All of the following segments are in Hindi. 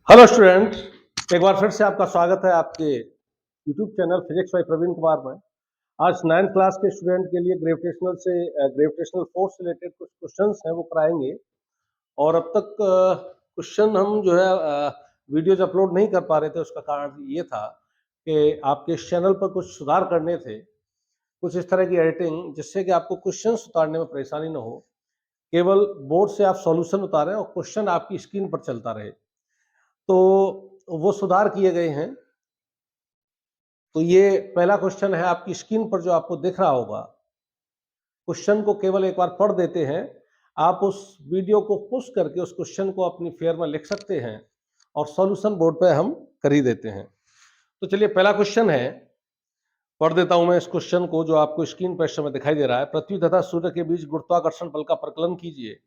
हेलो स्टूडेंट, एक बार फिर से आपका स्वागत है आपके YouTube channel physics by Praveen Kumar में। आज 9th क्लास के स्टूडेंट के लिए ग्रेविटेशनल फोर्स से रिलेटेड कुछ क्वेश्चंस हैं वो कराएंगे। और अब तक क्वेश्चन हम जो है वीडियोज अपलोड नहीं कर पा रहे थे। उसका कारण ये था कि आपके इस चैनल पर कुछ सुधार करने थे, कुछ इस तरह की एडिटिंग जिससे कि आपको क्वेश्चन उतारने में परेशानी न हो। केवल बोर्ड से आप सॉल्यूशन उतारें और क्वेश्चन आपकी स्क्रीन पर चलता रहे, तो वो सुधार किए गए हैं। तो ये पहला क्वेश्चन है आपकी स्क्रीन पर जो आपको दिख रहा होगा। क्वेश्चन को केवल एक बार पढ़ देते हैं, आप उस वीडियो को पुश करके उस क्वेश्चन को अपनी फेयर में लिख सकते हैं और सॉल्यूशन बोर्ड पे हम कर ही देते हैं। तो चलिए पहला क्वेश्चन है, पढ़ देता हूं मैं इस क्वेश्चन को जो आपको स्क्रीन पर इस समय दिखाई दे रहा है। पृथ्वी तथा सूर्य के बीच गुरुत्वाकर्षण बल का प्रकलन कीजिए।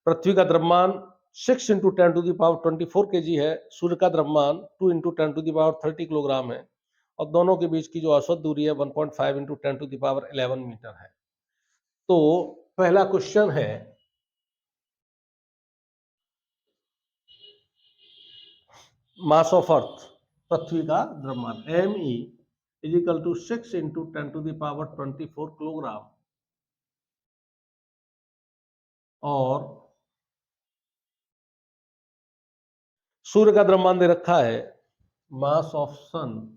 पृथ्वी का द्रव्यमान 6 × 10⁻24 kg है, सूर्य का द्रव्यमान 2 × 10⁻30 किलोग्राम है और दोनों के बीच की जो औसत दूरी है 1.5 × 10⁻11 मीटर है। तो पहला क्वेश्चन है, मास ऑफ अर्थ, पृथ्वी का द्रव्यमान Me = 6 × 10⁻24 किलोग्राम और सूर्य का द्रव्यमान दे रखा है मास ऑफ सन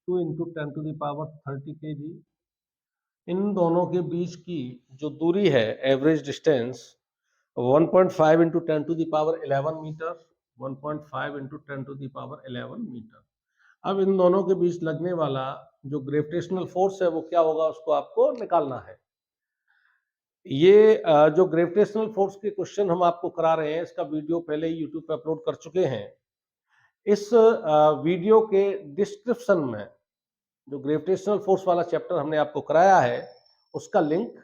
2 × 10⁻30 kg। इन दोनों के बीच की जो दूरी है एवरेज डिस्टेंस 1.5 × 10⁻11 मीटर, 1.5 × 10⁻11 मीटर। अब इन दोनों के बीच लगने वाला जो ग्रेविटेशनल फोर्स है वो क्या होगा, उसको आपको निकालना है। ये जो ग्रेविटेशनल फोर्स के क्वेश्चन हम आपको करा रहे हैं, इसका वीडियो पहले ही यूट्यूब पे अपलोड कर चुके हैं। इस वीडियो के डिस्क्रिप्शन में जो ग्रेविटेशनल फोर्स वाला चैप्टर हमने आपको कराया है उसका लिंक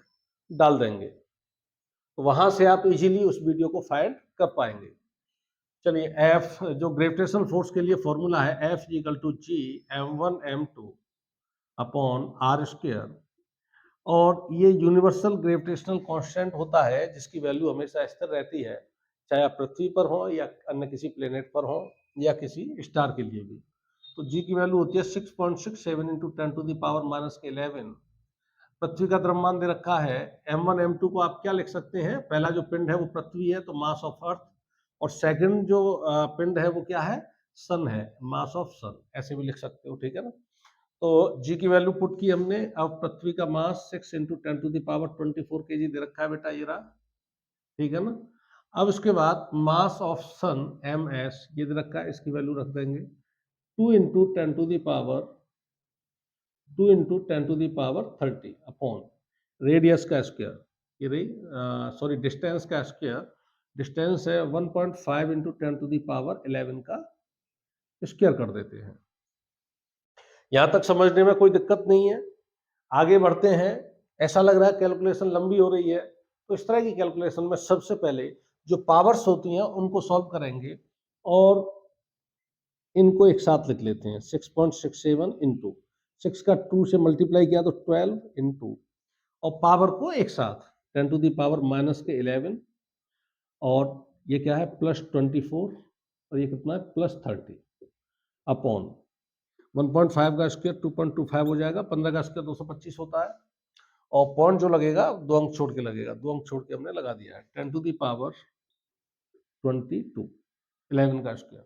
डाल देंगे, तो वहां से आप इजीली उस वीडियो को फाइंड कर पाएंगे। चलिए, एफ जो ग्रेविटेशनल फोर्स के लिए फॉर्मूला है F = G m1m2 upon r², और ये यूनिवर्सल ग्रेविटेशनल कांस्टेंट होता है जिसकी वैल्यू हमेशा स्थिर रहती है, चाहे आप पृथ्वी पर हो या अन्य किसी प्लेनेट पर हो या किसी स्टार के लिए भी। तो G की वैल्यू होती है 6.67 × 10⁻11। पृथ्वी का द्रव्यमान दे रखा है m1 m2 को आप क्या लिख सकते हैं, पहला जो पिंड है वो पृथ्वी है तो मास ऑफ अर्थ, और सेकंड जो पिंड है वो क्या है, सन है, मास ऑफ सन, ऐसे भी लिख सकते हो, ठीक है ना। तो जी की वैल्यू पुट की हमने। अब पृथ्वी का मास 6 × 10⁻24 kg दे रखा है बेटा, ये रहा, ठीक है ना। अब इसके बाद मास ऑफ सन ms ये दे रखा है, इसकी वैल्यू रख देंगे 2 × 10⁻30 अपॉन रेडियस का स्क्वायर, ये रही सॉरी डिस्टेंस का स्क्वायर, डिस्टेंस है 1.5 × 10⁻11 का स्क्वायर कर देते हैं। यहां तक समझने में कोई दिक्कत नहीं है। आगे बढ़ते हैं। ऐसा लग रहा है कैलकुलेशन लंबी हो रही है, तो इस तरह की कैलकुलेशन में सबसे पहले जो पावर्स होती हैं उनको सॉल्व करेंगे और इनको एक साथ लिख लेते हैं। 6.67 इंटू 6 का 2 से मल्टीप्लाई किया तो 12 इंटू, और पावर को एक साथ 10⁻11 और ये क्या है +24 और ये कितना है +30 अपॉन 1.5 का स्क्वायर 2.25 हो जाएगा, 15 का स्क्वायर 225 होता है, और पॉइंट जो लगेगा 2 अंक छोड़ के लगेगा, 2 अंक छोड़ के हमने लगा दिया है। 10⁻22 11 का स्क्वायर,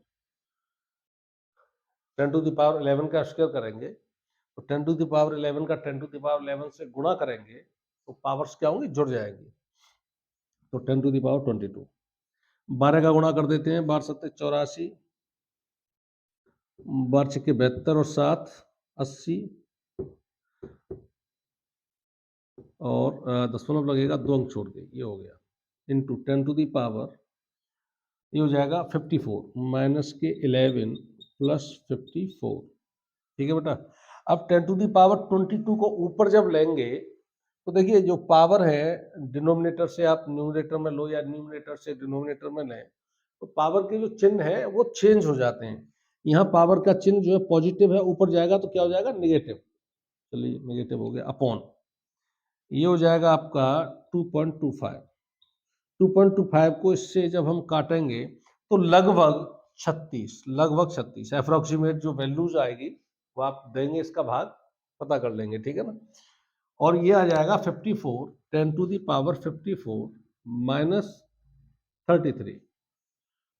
10⁻11 का स्क्वायर करेंगे तो 10⁻11 का 10⁻11 से गुणा करेंगे तो पावर्स क्या होंगी, जुड़ जाएंगी। तो 10⁻22 12 का गुणा कर देते हैं, 12 7 84, 12 6 72 और 7 80, और दशमलव लगेगा 2 अंक छोड़ के, ये हो गया इंटू 10⁻, ये हो जाएगा 54 -11 + 54, ठीक है बेटा। अब 10⁻22 को ऊपर जब लेंगे तो देखिए जो पावर है डिनोमिनेटर से आप न्यूमरेटर में लो या न्यूमरेटर से डिनोमिनेटर में लें, तो पावर के जो चिन्ह है वो चेंज हो जाते हैं। यहाँ पावर का चिन्ह जो है पॉजिटिव है, ऊपर जाएगा तो क्या हो जाएगा, नेगेटिव। चलिए नेगेटिव हो गया, अपॉन ये हो जाएगा आपका 2.25। 2.25 को इससे जब हम काटेंगे तो लगभग 36, लगभग 36 अप्रोक्सीमेट जो वैल्यूज आएगी वो आप देंगे, इसका भाग पता कर लेंगे, ठीक है ना। और ये आ जाएगा 54 10 टू द पावर 54 माइनस 33,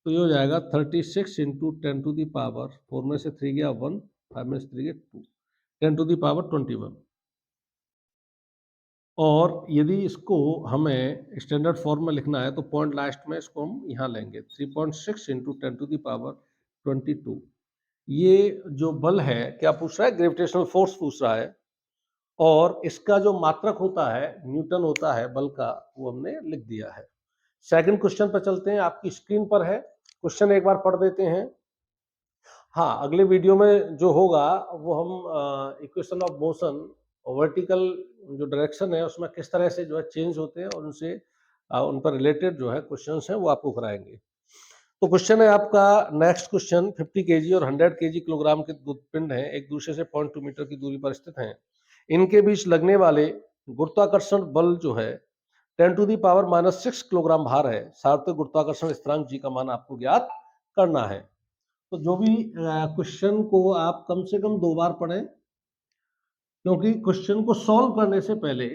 तो ये हो जाएगा 36 इंटू 10 टू द पावर 4 में से 3 गया 1, 5 में से 3 गया 2, 10 टू द पावर 21। और यदि इसको हमें स्टैंडर्ड फॉर्म में लिखना है तो पॉइंट लास्ट में इसको हम यहाँ लेंगे 3.6 इंटू 10 टू द पावर 22। ये जो बल है क्या पूछ रहा है, ग्रेविटेशनल फोर्स पूछ रहा है, और इसका जो मात्रक होता है न्यूटन होता है बल का, वो हमने लिख दिया है। सेकंड क्वेश्चन पर चलते हैं, आपकी स्क्रीन पर है क्वेश्चन, एक बार पढ़ देते हैं। हाँ, अगले वीडियो में जो होगा वो हम इक्वेशन ऑफ मोशन वर्टिकल जो डायरेक्शन है उसमें किस तरह से जो है चेंज होते हैं और उनसे उन पर रिलेटेड जो है क्वेश्चंस हैं वो आपको कराएंगे। तो क्वेश्चन है आपका नेक्स्ट क्वेश्चन, 50 केजी और 100 केजी किलोग्राम के दो पिंड हैं, एक दूसरे से 0.2 मीटर की दूरी पर स्थित हैं। इनके बीच लगने वाले गुरुत्वाकर्षण बल जो है 10 टू दी पावर -6 किलोग्राम भार है। सार्वत्रिक गुरुत्वाकर्षण स्थिरांक जी का मान आपको ज्ञात करना है। तो जो भी क्वेश्चन को आप कम से कम 2 बार पढ़ें, क्योंकि क्वेश्चन को सॉल्व करने से पहले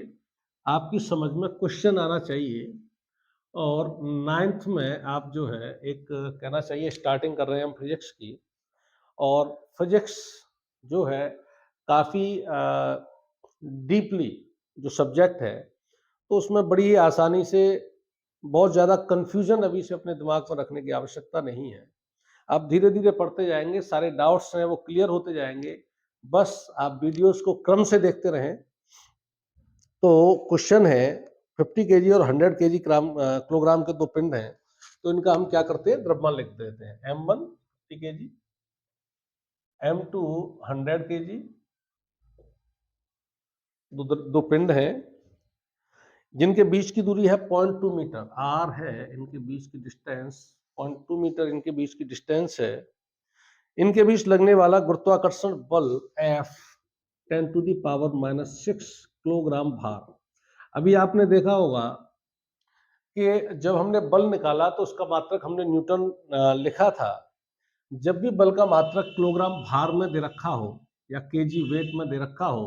आपकी समझ में क्वेश्चन आना चाहिए। और 9th में आप जो है एक कहना चाहिए स्टार्टिंग कर रहे हैं हम फिजिक्स की, और फिजिक्स जो है काफ़ी डीपली जो सब्जेक्ट है, तो उसमें बड़ी आसानी से बहुत ज़्यादा कन्फ्यूजन अभी से अपने दिमाग में रखने की आवश्यकता नहीं है। आप धीरे धीरे पढ़ते जाएंगे, सारे डाउट्स हैं वो क्लियर होते जाएंगे, बस आप वीडियोस को क्रम से देखते रहें। तो क्वेश्चन है 50 केजी और 100 केजी किलोग्राम के दो पिंड हैं, तो इनका हम क्या करते हैं, द्रव्यमान लिख देते हैं। M1 50 केजी, M2 100 केजी, दो पिंड हैं जिनके बीच की दूरी है 0.2 मीटर, r है इनके बीच की डिस्टेंस, 0.2 मीटर इनके बीच की डिस्टेंस है। इनके बीच लगने वाला गुरुत्वाकर्षण बल F 10 to the power -6 kilogram भार। अभी आपने देखा होगा कि जब हमने बल निकाला तो उसका मात्रक हमने न्यूटन लिखा था। जब भी बल का मात्रक किलोग्राम भार में दे रखा हो या केजी वेट में दे रखा हो,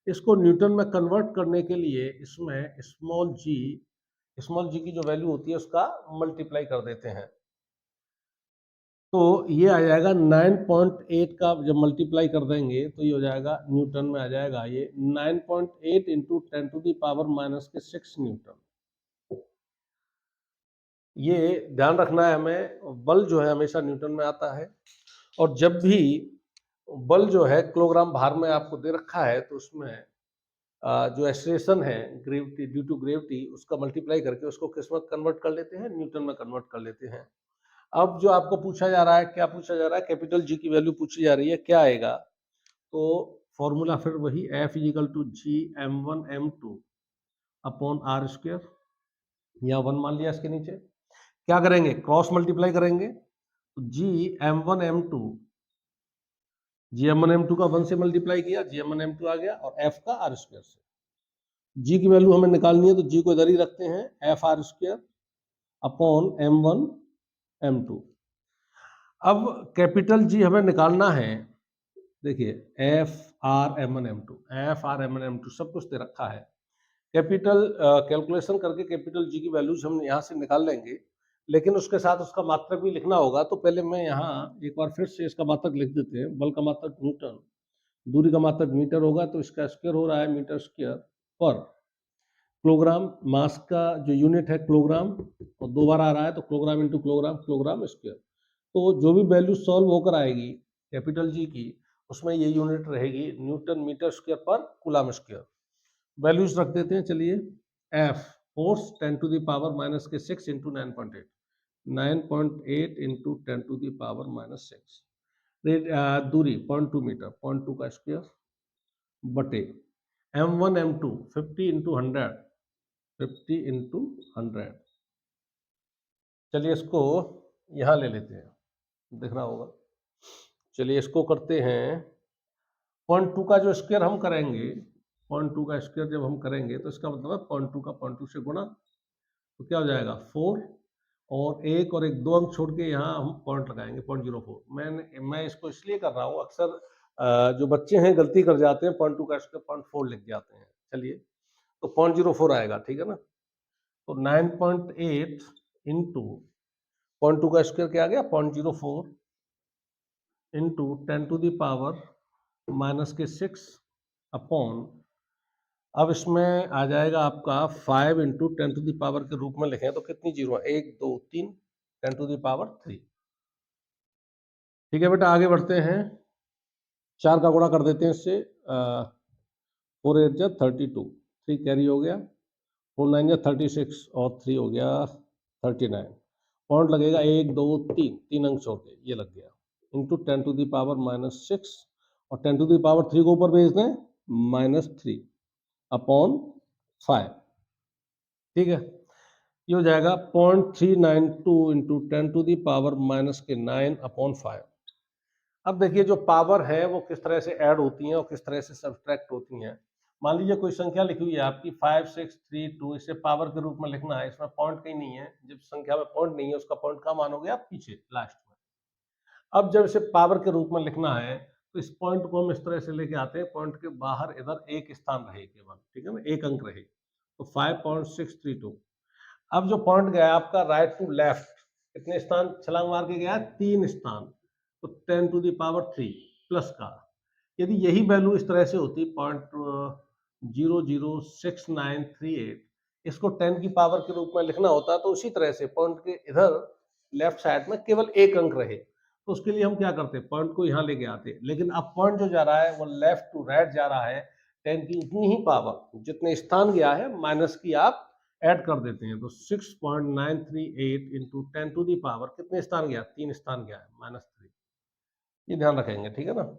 इसको न्यूटन में कन्वर्ट करने के लिए इसमें स्मॉल जी की जो वैल्यू होती है उसका मल्टीप्लाई कर देते हैं। तो ये आ जाएगा 9.8 का जब मल्टीप्लाई कर देंगे तो ये हो जाएगा न्यूटन में आ जाएगा, ये 9.8 into 10 to the power -6 newton. ये ध्यान रखना है हमें, बल जो है हमेशा न्यूटन में आता है, और जब भी बल जो है किलोग्राम भार में आपको दे रखा है तो उसमें जो एक्सेलरेशन है ग्रेविटी, ड्यू टू ग्रेविटी, उसका मल्टीप्लाई करके उसको किस में कन्वर्ट कर लेते हैं, न्यूटन में कन्वर्ट कर लेते हैं। अब जो आपको पूछा जा रहा है, क्या पूछा जा रहा है, कैपिटल जी की वैल्यू पूछी जा रही है, क्या आएगा, तो फॉर्मूला फिर वही F = G m1 m2 upon r square, या 1 मान लिया इसके नीचे। क्या करेंगे, क्रॉस मल्टीप्लाई करेंगे, तो G m1 m2, G m1 m2 का 1 से मल्टीप्लाई किया, G m1 m2 आ गया, और F का r स्क्वायर से। G की वैल्यू हमें निकालनी है तो G को इधर ही रखते हैं, F r square upon m1 m2। अब कैपिटल G हमें निकालना है, देखिए F R M1 M2, F R M1 M2 सब कुछ दे रखा है। कैपिटल कैलकुलेशन करके कैपिटल जी की वैल्यूज हम यहाँ से निकाल लेंगे, लेकिन उसके साथ उसका मात्रक भी लिखना होगा। तो पहले मैं यहाँ एक बार फिर से इसका मात्रक लिख देते हैं। बल का मात्रक न्यूटन, दूरी का मात्रक मीटर होगा, तो इसका स्क्वायर हो रहा है मीटर स्क्वायर पर किलोग्राम। मास का जो यूनिट है किलोग्राम, और 2 बार आ रहा है तो kilogram into kilogram, kilogram square. तो जो भी वैल्यू सॉल्व होकर आएगी कैपिटल जी की, उसमें ये यूनिट रहेगी न्यूटन मीटर स्क्वायर पर कूलम स्क्वायर। वैल्यूज रख देते हैं, चलिए। F force 10 to the power -6 into 9.8, 9.8 into 10 to the power -6। दूरी 0.2 मीटर, 0.2 का स्क्वायर बटे M1 M2 50 इंटू 100, 50 इंटू 100। चलिए इसको यहाँ ले लेते हैं, देखना होगा। चलिए इसको करते हैं, 0.2 का जो स्क्वायर हम करेंगे, 0.2 का स्क्वायर जब हम करेंगे तो इसका मतलब है 0.2 का 0.2 से गुणा, तो क्या हो जाएगा 4, और एक दो अंक छोड़ के यहाँ हम पॉइंट लगाएंगे 0.04। मैं इसको इसलिए कर रहा हूँ, अक्सर जो बच्चे हैं गलती कर जाते हैं, 0.2 का स्क्वायर 0.4 लिख जाते हैं। चलिए, तो 0.04 आएगा, ठीक है ना। तो 9.8 इंटू 0.2 का स्क्वायर क्या आ गया, 0.04 इंटू 10⁻⁻6 अपॉन, अब इसमें आ जाएगा आपका 5 इंटू 10⁻⁻ के रूप में लिखें तो कितनी जीरो है, 1 2 3, 10⁻3। ठीक है बेटा, आगे बढ़ते हैं। 4 का गुणा कर देते हैं इससे, 4 8 जा 32, 3 कैरी हो गया, 4 9 जा 36 और 3 हो गया 39। पॉइंट लगेगा 1 2 3, 3 अंक छोड़ के, ये लग गया, इंटू 10⁻⁻6 और 10⁻3 को ऊपर भेज दें, -3 अपॉन 5। ठीक है, ये हो जाएगा 0.392 इंटू 10⁻⁻9 अपॉन 5। अब देखिए, जो पावर है वो किस तरह से ऐड होती हैं और किस तरह से सब्ट्रैक्ट होती हैं। मान लीजिए कोई संख्या लिखी हुई है आपकी 5 6 3 2, इसे पावर के रूप में लिखना है, इसमें पॉइंट कहीं नहीं है। जब संख्या में पॉइंट नहीं है, उसका पॉइंट कहाँ मानोगे आप, पीछे लास्ट में। अब जब इसे पावर के रूप में लिखना है तो इस पॉइंट को हम इस तरह से लेके आते हैं, पॉइंट के बाहर इधर एक स्थान रहे केवल, ठीक है ना, एक अंक रहे, तो 5.632। अब जो पॉइंट गया आपका राइट टू लेफ्ट, कितने स्थान छलांग मार के गया, 3 स्थान, तो 10⁻3 प्लस का, यदि यही वैल्यू इस तरह से होती 0.006938, इसको 10 की पावर के रूप में लिखना होता, तो उसी तरह से पॉइंट के इधर लेफ्ट साइड में केवल एक अंक रहे, तो उसके लिए हम क्या करते, पॉइंट को यहाँ लेके आते। लेकिन अब पॉइंट जो जा रहा है वो लेफ्ट टू राइट जा रहा है, 10 की उतनी ही पावर जितने स्थान गया है माइनस की आप ऐड कर देते हैं, तो 6.938 इंटू 10 टू दी पावर कितने स्थान गया, 3 स्थान गया है, -3। ये ध्यान रखेंगे, ठीक है ना।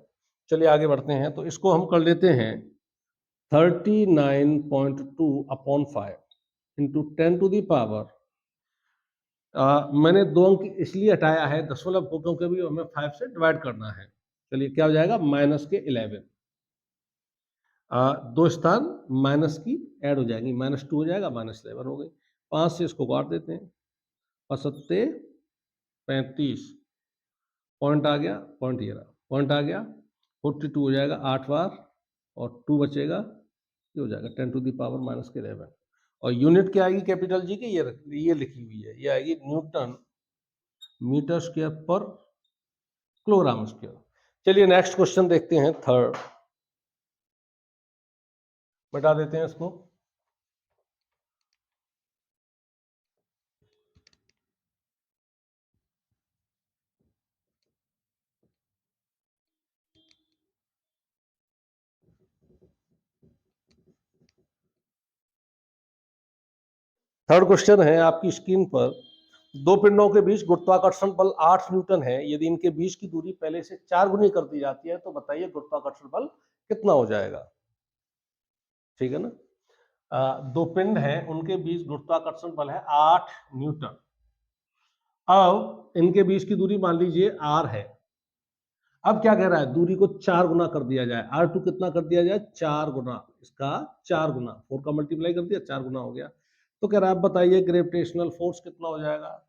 चलिए आगे बढ़ते हैं, तो इसको हम कर लेते हैं 39.2 upon 5 into 10 to the power, मैंने 2 अंक इसलिए हटाया है दशमलव को, क्योंकि भी हमें 5 से डिवाइड करना है। चलिए, क्या हो जाएगा, -11। 2 स्थान माइनस की ऐड हो जाएंगी, -2 हो जाएगा, -11 हो गई। 5 से इसको काट देते हैं, 5 35, पॉइंट आ गया, पॉइंट ये रहा, पॉइंट आ गया, 42 हो जाएगा 8 बार, और 2 बचेगा, ये हो जाएगा 10 टू दी पावर -11। और यूनिट क्या आएगी कैपिटल जी की, ये लिखी हुई है, ये आएगी न्यूटन मीटर स्क्वायर पर किलोग्राम स्क्वायर। चलिए नेक्स्ट क्वेश्चन देखते हैं, थर्ड, बता देते हैं इसको। थर्ड क्वेश्चन है आपकी स्क्रीन पर, दो पिंडों के बीच गुरुत्वाकर्षण बल 8 न्यूटन है, यदि इनके बीच की दूरी पहले से 4 गुनी कर दी जाती है तो बताइए गुरुत्वाकर्षण बल कितना हो जाएगा। ठीक है ना, दो पिंड हैं, उनके बीच गुरुत्वाकर्षण बल है 8 न्यूटन। अब इनके बीच की दूरी मान लीजिए r है। अब क्या कह रहा है, दूरी को 4 गुना कर दिया जाए, r2 कितना कर दिया जाए, 4 गुना, इसका 4 गुना, 4 का मल्टीप्लाई कर दिया, 4 गुना हो गया। तो कह रहा है, आप बताइए ग्रेविटेशनल फोर्स कितना हो जाएगा।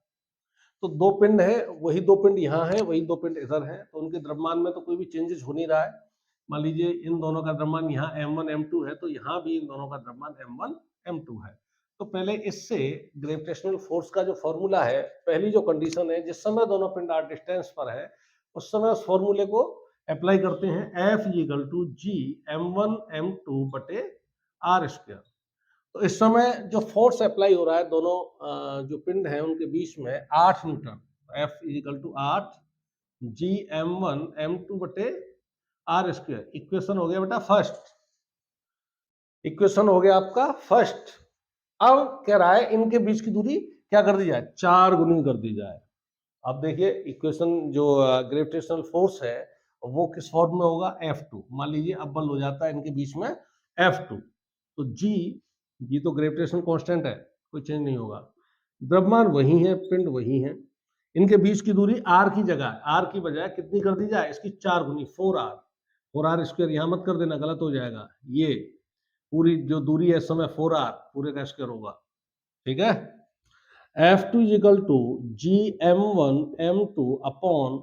तो दो पिंड है, वही दो पिंड यहाँ है, वही दो पिंड इधर है, तो उनके द्रव्यमान में तो कोई भी चेंजेस हो नहीं रहा है। मान लीजिए इन दोनों का द्रव्यमान यहाँ m1 m2 है, तो यहाँ भी इन दोनों का द्रव्यमान m1 m2 है। तो पहले इससे ग्रेविटेशनल फोर्स का जो फॉर्मूला है, पहली जो कंडीशन है, जिस समय दोनों पिंड आर डिस्टेंस पर है, उस समय उस फॉर्मूले को अप्लाई करते हैं, F=G m1 m2 बटे r स्क्वायर। तो इस समय जो फोर्स अप्लाई हो रहा है दोनों जो पिंड हैं उनके बीच में 8 न्यूटन, F=8 Gm1 m2 बटे r स्क्वायर। इक्वेशन हो गया बेटा फर्स्ट, इक्वेशन हो गया आपका फर्स्ट। अब कह रहा है इनके बीच की दूरी क्या कर दी जाए, 4 गुनी कर दी जाए। अब देखिए इक्वेशन जो ग्रेविटेशनल फोर्स है वो किस फॉर्म में होगा, F2। मान लीजिए अब बल हो जाता है इनके बीच में F2, तो जी तो ग्रेविटेशन कांस्टेंट है, कोई चेंज नहीं होगा, द्रव्यमान वही है, पिंड वही है, इनके बीच की दूरी r की जगह, r की बजाय कितनी कर दी जाए, इसकी 4 गुनी, 4r स्क्वायर यहाँ मत कर देना, गलत हो जाएगा। ये पूरी जो दूरी है इस समय 4r पूरे का स्क्वायर होगा, ठीक है। F2 is equal to GM1 M2 upon,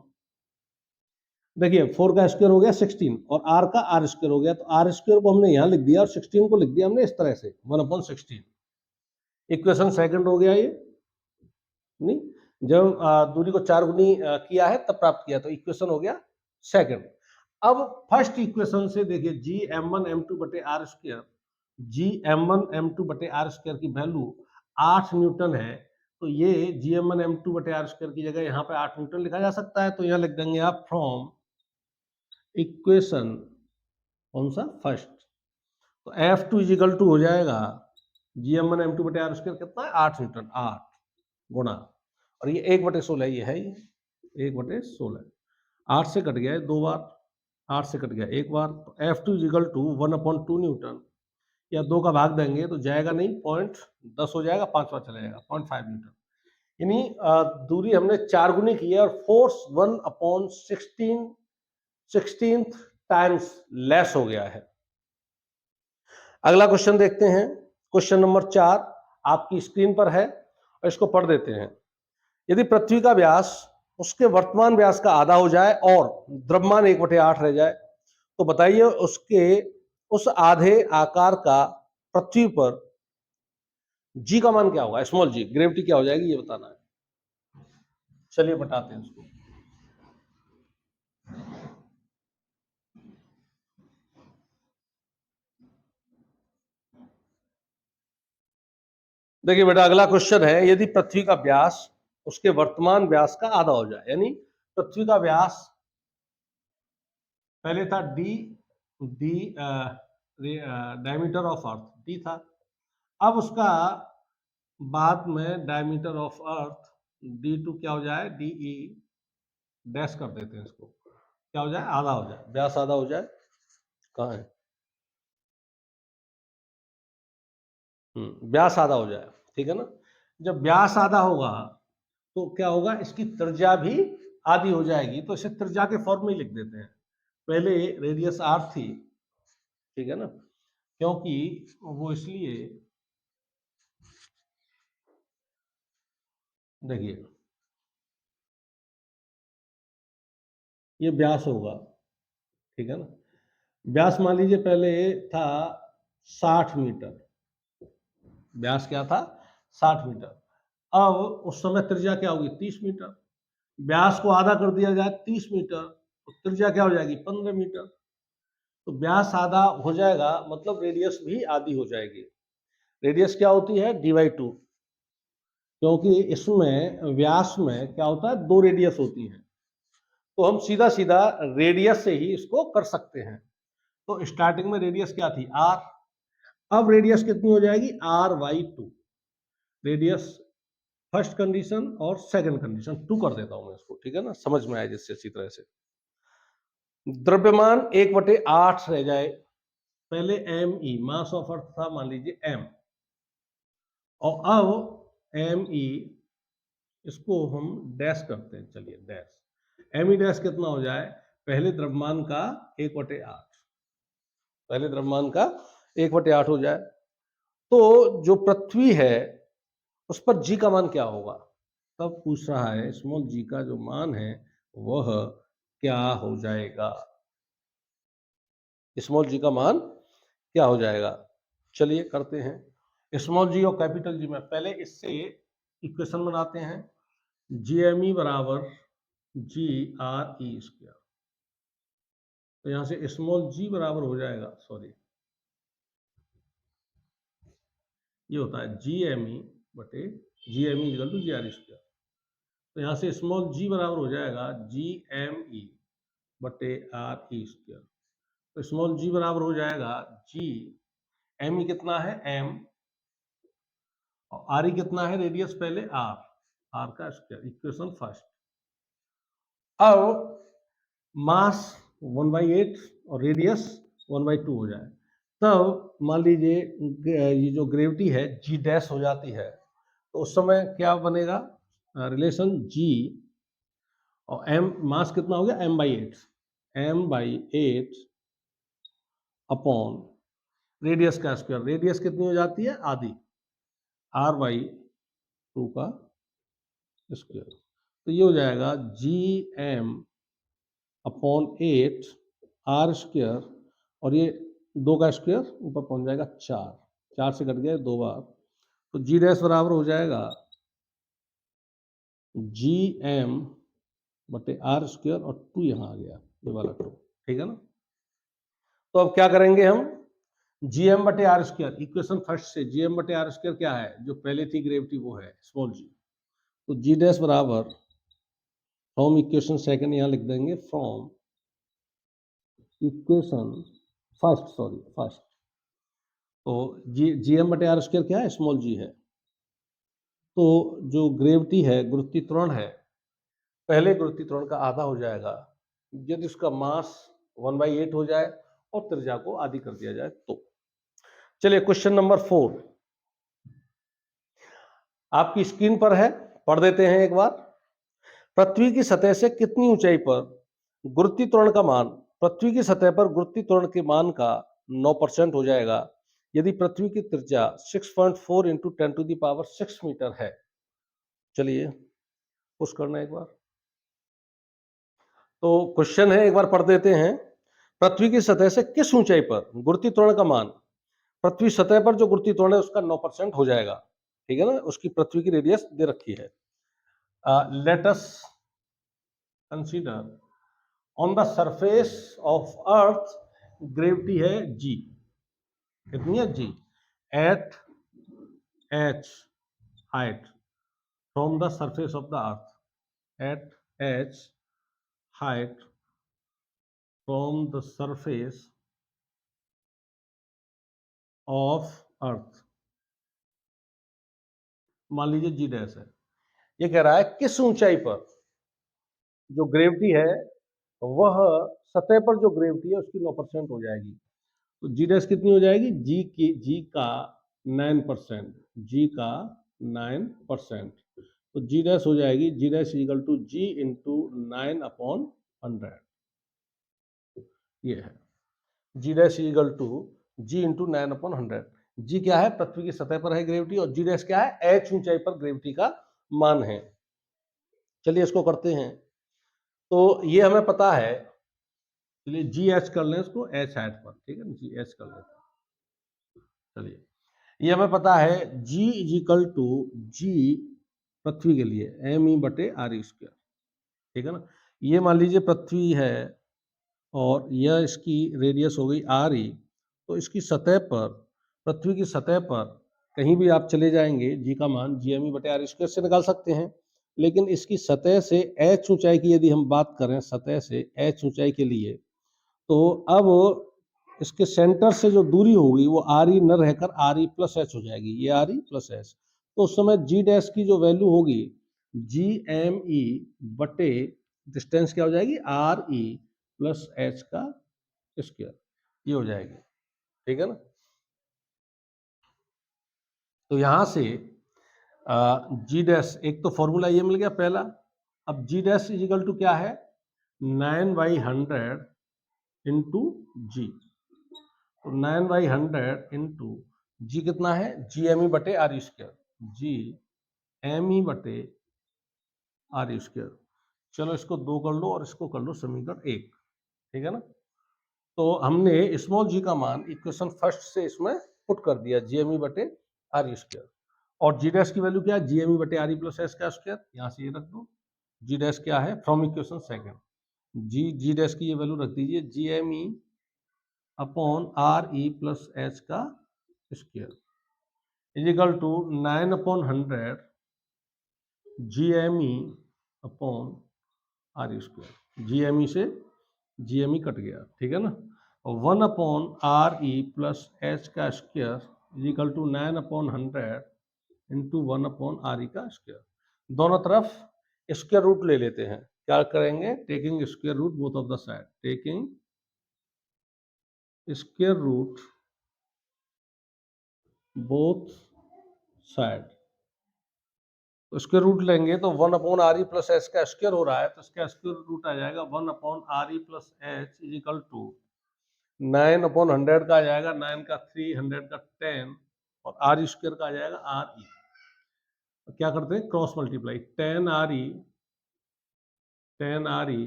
देखिए 4 का स्क्वायर हो गया 16 और R का R स्क्वायर हो गया, तो R स्क्वायर को हमने यहाँ लिख दिया और 16 को लिख दिया हमने इस तरह से 1/16। इक्वेशन सेकंड हो गया ये, नहीं, जब दूरी को 4 गुनी किया है तब प्राप्त किया, तो इक्वेशन हो गया सेकंड। अब फर्स्ट इक्वेशन से देखिए GM1 M2 बटे R स्क्वायर, GM1 M2 बटे R स्क्वायर की वैल्यू 8 न्यूटन है, तो ये GM1 M2 बटे R स्क्वायर की जगह यहाँ पे 8 न्यूटन लिखा जा सकता है, तो यहाँ लिख देंगे आप फ्रॉम इक्वेशन कौन सा फर्स्ट, तो F2 इज इक्वल टू हो जाएगा GM1 M2 बटे R स्क्वायर कितना है 8 न्यूटन, 8 गुणा, और ये 1/16 ये है, ये 1/16, 8 से कट गया है 2 बार, 8 से कट गया 1 बार, तो F2 is equal to 1/2 Newton, या 2 का भाग देंगे तो जाएगा नहीं, 0.10 हो जाएगा, 5वां चला जाएगा 0.5 न्यूटन, यानी दूरी हमने 4 गुनी की है और फोर्स 1/16 टाइम्स लेस हो गया है। अगला क्वेश्चन देखते हैं, क्वेश्चन नंबर 4 आपकी स्क्रीन पर है और इसको पढ़ देते हैं। यदि पृथ्वी का व्यास उसके वर्तमान व्यास का आधा हो जाए और द्रव्यमान 1/8 रह जाए, तो बताइए उसके उस आधे आकार का पृथ्वी पर जी का मान क्या होगा, स्मॉल जी, ग्रेविटी क्या हो जाएगी ये बताना है। चलिए बताते हैं इसको। देखिए बेटा अगला क्वेश्चन है, यदि पृथ्वी का व्यास उसके वर्तमान व्यास का आधा हो जाए, यानी पृथ्वी का व्यास पहले था D D diameter of earth D था, अब उसका बाद में डायमीटर ऑफ अर्थ D2 क्या हो जाए, DE डैश कर देते हैं इसको, क्या हो जाए, आधा हो जाए, व्यास आधा हो जाए, कहाँ है, व्यास आधा हो जाए, ठीक है ना। जब व्यास आधा होगा तो क्या होगा, इसकी त्रिज्या भी आधी हो जाएगी, तो इसे त्रिज्या के फॉर्म में लिख देते हैं। पहले रेडियस R थी, ठीक है ना, क्योंकि वो इसलिए, देखिए ये व्यास होगा, ठीक है ना, व्यास मान लीजिए पहले था 60 मीटर, व्यास क्या था 60 मीटर, अब उस समय त्रिज्या क्या होगी 30 मीटर, व्यास को आधा कर दिया जाए 30 मीटर, तो त्रिज्या क्या हो जाएगी 15 मीटर, तो व्यास आधा हो जाएगा, मतलब रेडियस भी आधी हो जाएगी। रेडियस क्या होती है D/2, क्योंकि इसमें व्यास में क्या होता है, 2 रेडियस होती हैं, तो हम सीधा सीधा रेडियस से ही इसको कर सकते हैं। तो स्टार्टिंग में रेडियस क्या थी R, अब रेडियस कितनी हो जाएगी R/2, रेडियस फर्स्ट कंडीशन और सेकंड कंडीशन 2 कर देता हूं मैं इसको, ठीक है ना, समझ में आए जिससे अच्छी तरह से। द्रव्यमान 1/8 रह जाए, पहले ME मास ऑफ अर्थ था मान लीजिए M, और अब ME इसको हम डैश करते हैं, चलिए डैश, ME डैश कितना हो जाए, पहले द्रव्यमान का 1/8, पहले द्रव्यमान का 1/8 हो जाए, तो जो पृथ्वी है उस पर जी का मान क्या होगा, तब पूछ रहा है स्मॉल जी का जो मान है वह क्या हो जाएगा, स्मॉल जी का मान क्या हो जाएगा। चलिए करते हैं स्मॉल जी और कैपिटल जी में, पहले इससे इक्वेशन बनाते हैं, GME बराबर GRE², तो यहां से स्मॉल जी बराबर हो जाएगा, सॉरी ये होता है GME बटे GME इक्वल टू GRE², तो यहाँ से स्मॉल जी बराबर हो जाएगा GME बटे RE², तो स्मॉल जी बराबर हो जाएगा GME कितना है M, और RE कितना है, रेडियस पहले R का स्क्वायर, इक्वेशन फर्स्ट। अब मास 1/8 और रेडियस 1/2 हो जाए, तब मान लीजिए ये जो ग्रेविटी है G डैश हो जाती है, तो उस समय क्या बनेगा, रिलेशन G और M, मास कितना हो गया M/8 अपॉन रेडियस का स्क्वायर, रेडियस कितनी हो जाती है आधी, R/2, 2 का स्क्वायर। तो ये हो जाएगा GM अपॉन 8 R स्क्वायर, और ये 2 का स्क्वायर ऊपर पहुंच जाएगा 4, 4 से कट गया 2 बार, तो G डैश बराबर हो जाएगा GM बटे R स्क्वायर, और 2 यहाँ आ गया, ये वाला 2, ठीक है ना। तो अब क्या करेंगे हम, GM बटे आर स्क्वायर, इक्वेशन फर्स्ट से GM बटे आर स्क्वायर क्या है, जो पहले थी ग्रेविटी वो है स्मॉल g, तो G डैश बराबर फ्रॉम इक्वेशन सेकंड यहाँ लिख देंगे, फ्रॉम इक्वेशन फर्स्ट, तो GM बटे आर स्क्वायर क्या है, स्मॉल g है। तो जो ग्रेविटी है, गुरुत्वीय है, पहले गुरुत्वीय त्वरण का आधा हो जाएगा यदि उसका मास 1/8 हो जाए और त्रिज्या को आधी कर दिया जाए तो। चलिए क्वेश्चन नंबर 4 आपकी स्क्रीन पर है, पढ़ देते हैं एक बार। पृथ्वी की सतह से कितनी ऊंचाई पर गुरुत्वीय त्वरण का मान पृथ्वी की सतह पर गुरुत्वीय त्वरण के मान का 9% हो जाएगा यदि पृथ्वी की त्रिज्या 6.4 इंटू 10⁶ मीटर है। चलिए पुश करना एक बार। तो क्वेश्चन है, एक बार पढ़ देते हैं। पृथ्वी की सतह से किस ऊंचाई पर गुरुत्वीय त्वरण का मान, पृथ्वी सतह पर जो गुरुत्वीय त्वरण है उसका 9% हो जाएगा, ठीक है ना। उसकी पृथ्वी की रेडियस दे रखी है। Let us consider on the surface of earth gravity है G, कितनी है G, at H height from the surface of the earth, at H height from the surface of earth, मान लीजिए G डैश है। ये कह रहा है किस ऊंचाई पर जो ग्रेविटी है वह सतह पर जो ग्रेविटी है उसकी 9% हो जाएगी। तो G डैश कितनी हो जाएगी, G का 9%, G का 9%, तो G डैश हो जाएगी G dash equal to G into 9/100, ये है G dash equal to G into 9/100। G क्या है, पृथ्वी की सतह पर है ग्रेविटी, और G डैश क्या है, H ऊंचाई पर ग्रेविटी का मान है। चलिए इसको करते हैं। तो ये हमें पता है, चलिए GH कर लें इसको H हैट पर, ठीक है ना, GH कर लेते हैं। चलिए ये हमें पता है G is equal to G पृथ्वी के लिए ME बटे RE स्क्वायर, ठीक है ना। ये मान लीजिए पृथ्वी है और यह इसकी रेडियस हो गई RE, तो इसकी सतह पर, पृथ्वी की सतह पर कहीं भी आप चले जाएंगे G का मान GME बटे RE स्क्वायर से निकाल सकते हैं, लेकिन इसकी सतह से H ऊंचाई की यदि हम बात करें, सतह से H ऊंचाई के लिए, तो अब इसके सेंटर से जो दूरी होगी वो RE न रहकर RE प्लस H हो जाएगी, ये RE प्लस H। तो उस समय G डैश की जो वैल्यू होगी GME बटे डिस्टेंस क्या हो जाएगी, RE प्लस H का स्क्वायर, ये हो जाएगी, ठीक है ना। तो यहां से G डैश, एक तो फॉर्मूला ये मिल गया पहला। अब G dash is equal to क्या है, 9/100 इंटू G, तो 9/100 इंटू G कितना है, GME बटे RE स्क्वायर, GME बटे RE स्क्वायर। चलो इसको 2 कर लो और इसको कर लो समीकरण 1, ठीक है ना। तो हमने स्मॉल g का मान इक्वेशन फर्स्ट से इसमें पुट कर दिया, GME बटे RE स्क्वायर, और G डैश की वैल्यू क्या है, GME बटे RE प्लस S का स्क्वायर, यहाँ से ये रख दो। G डैश क्या है, from equation second, G dash की ये वैल्यू रख दीजिए, GME upon RE plus H का square is equal to 9/100 GME upon RE square, GME से GME कट गया, ठीक है ना। और 1/RE प्लस H का square is equal to 9/100 into 1/RE का स्क्वायर। दोनों तरफ स्क्वायर रूट ले लेते हैं, क्या करेंगे, taking square root both of the side, taking square root both side. तो स्क्वायर रूट लेंगे तो 1/RE प्लस H का स्क्वायर हो रहा है, तो इसका स्क्वायर रूट आ जाएगा 1/RE plus H is equal to 9/100 का आ जाएगा 9 का 3, 100 का 10, और RE स्क्वायर का आ जाएगा RE। क्या करते हैं, cross multiply, ten R E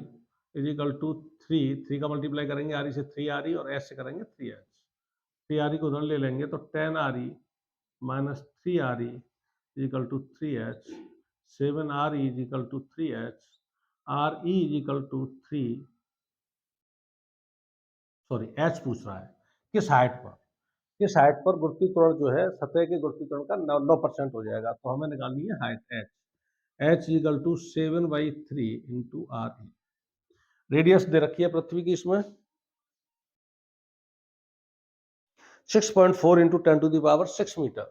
is equal to three का मल्टीप्लाई करेंगे आर ई से, थ्री आर ई, और एच से करेंगे three H. Three R E को उधर ले लेंगे तो ten R E minus three R E is equal to three H, seven R E is equal to three H, R E is equal to three, sorry H पूछ रहा है, किस हाइट पर, किस हाइट पर गुरुत्वीय त्वरण जो है सतह के गुरुत्वीय त्वरण का 9% हो जाएगा, तो हमें निकालनी है height H, H equal to 7/3 into R E. Radius दे रखी है पृथ्वी की इसमें 6.4 इंटू 10⁻6 मीटर,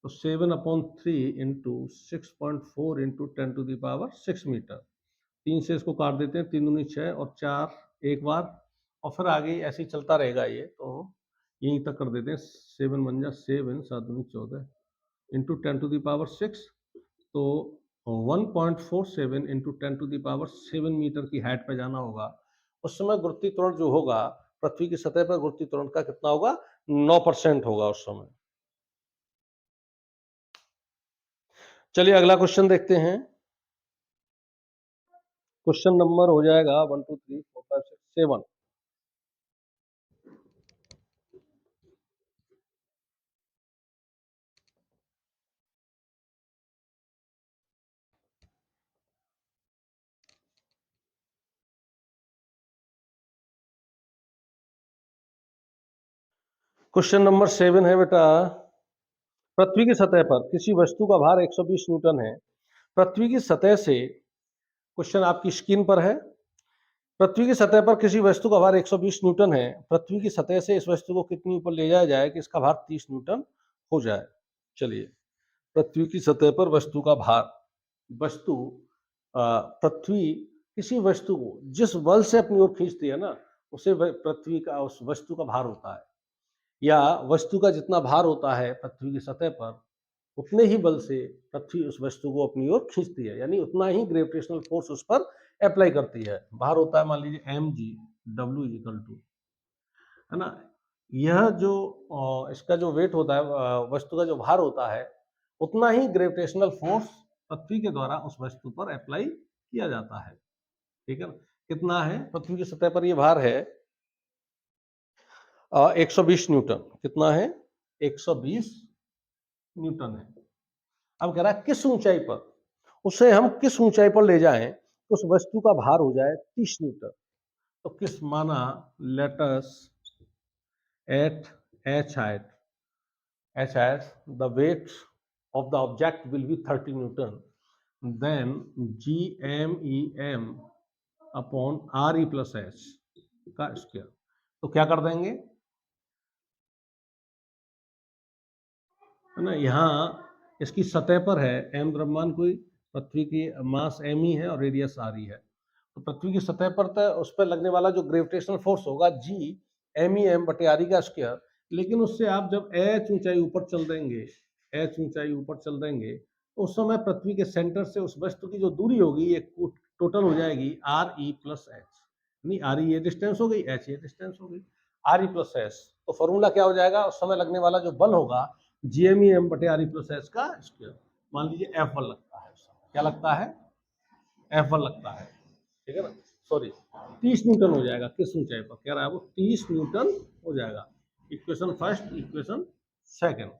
तो 7/3 इंटू 6.4 इंटू 10⁻6 मीटर, 3 से इसको काट देते हैं, 3 दूनी 6 और 4 एक बार, और फिर आगे ऐसे ही चलता रहेगा ये, तो यहीं तक कर देते हैं, 7 वन जा 7, 7 दूनी 14 इंटू 10⁻6, तो 1.47 इंटू 10⁻7 मीटर की हाइट पे जाना होगा। उस समय गुरुत्वीय त्वरण जो होगा पृथ्वी की सतह पर, गुरुत्वीय त्वरण का कितना होगा, 9% होगा उस समय। चलिए अगला क्वेश्चन देखते हैं। क्वेश्चन नंबर हो जाएगा 1 2 3 4 5 6 7। क्वेश्चन नंबर 7 है बेटा, पृथ्वी की सतह पर किसी वस्तु का भार 120 न्यूटन है। पृथ्वी की सतह से, क्वेश्चन आपकी स्क्रीन पर है, पृथ्वी की सतह पर किसी वस्तु का भार 120 न्यूटन है। पृथ्वी की सतह से इस वस्तु को कितनी ऊपर ले जाया जाए कि इसका भार 30 न्यूटन हो जाए। चलिए, पृथ्वी की सतह पर वस्तु का भार, वस्तु पृथ्वी किसी वस्तु को जिस बल से अपनी ओर खींचती है ना, उसे पृथ्वी का, उस वस्तु का भार होता है, या वस्तु का जितना भार होता है पृथ्वी की सतह पर, उतने ही बल से पृथ्वी उस वस्तु को अपनी ओर खींचती है, यानी उतना ही ग्रेविटेशनल फोर्स उस पर अप्लाई करती है। भार होता है मान लीजिए mg, W इक्वल टू, है ना, यह जो इसका जो वेट होता है, वस्तु का जो भार होता है, उतना ही ग्रेविटेशनल फोर्स पृथ्वी के द्वारा उस वस्तु पर अप्लाई किया जाता है। ठीक है ना, कितना है पृथ्वी की सतह पर, यह भार है 120 न्यूटन। कितना है, 120 न्यूटन है। अब कह रहा है किस ऊंचाई पर, उसे हम किस ऊंचाई पर ले जाएं तो उस वस्तु का भार हो जाए 30 न्यूटन। तो किस माना, let's at h height the weight of the object will be 30 newton, then gmem upon re plus h का स्क्वायर। तो क्या कर देंगे, है ना, यहाँ इसकी सतह पर है m द्रव्यमान, कोई पृथ्वी की मास m ही है और रेडियस r ही है, तो पृथ्वी की सतह पर तो उस पर लगने वाला जो ग्रेविटेशनल फोर्स होगा g MEM बटे आर का स्क्वायर। लेकिन उससे आप जब h ऊंचाई ऊपर चल देंगे, h ऊंचाई ऊपर चल देंगे, तो उस समय पृथ्वी के सेंटर से उस वस्तु की जो दूरी होगी ये टोटल हो जाएगी RE प्लस एच, यानी RE ये डिस्टेंस हो गई, h ये डिस्टेंस हो गई, RE प्लस एच। तो फॉर्मूला क्या हो जाएगा, उस समय लगने वाला जो बल होगा GMEM बटे RE प्लस एच का स्क्वायर। मान लीजिए F1 लगता है, क्या लगता है, F1 लगता है, ठीक है ना, सॉरी 30 न्यूटन हो जाएगा, किस ऊंचाई पर कह रहा है वो, 30 न्यूटन हो जाएगा। Equation first, equation second.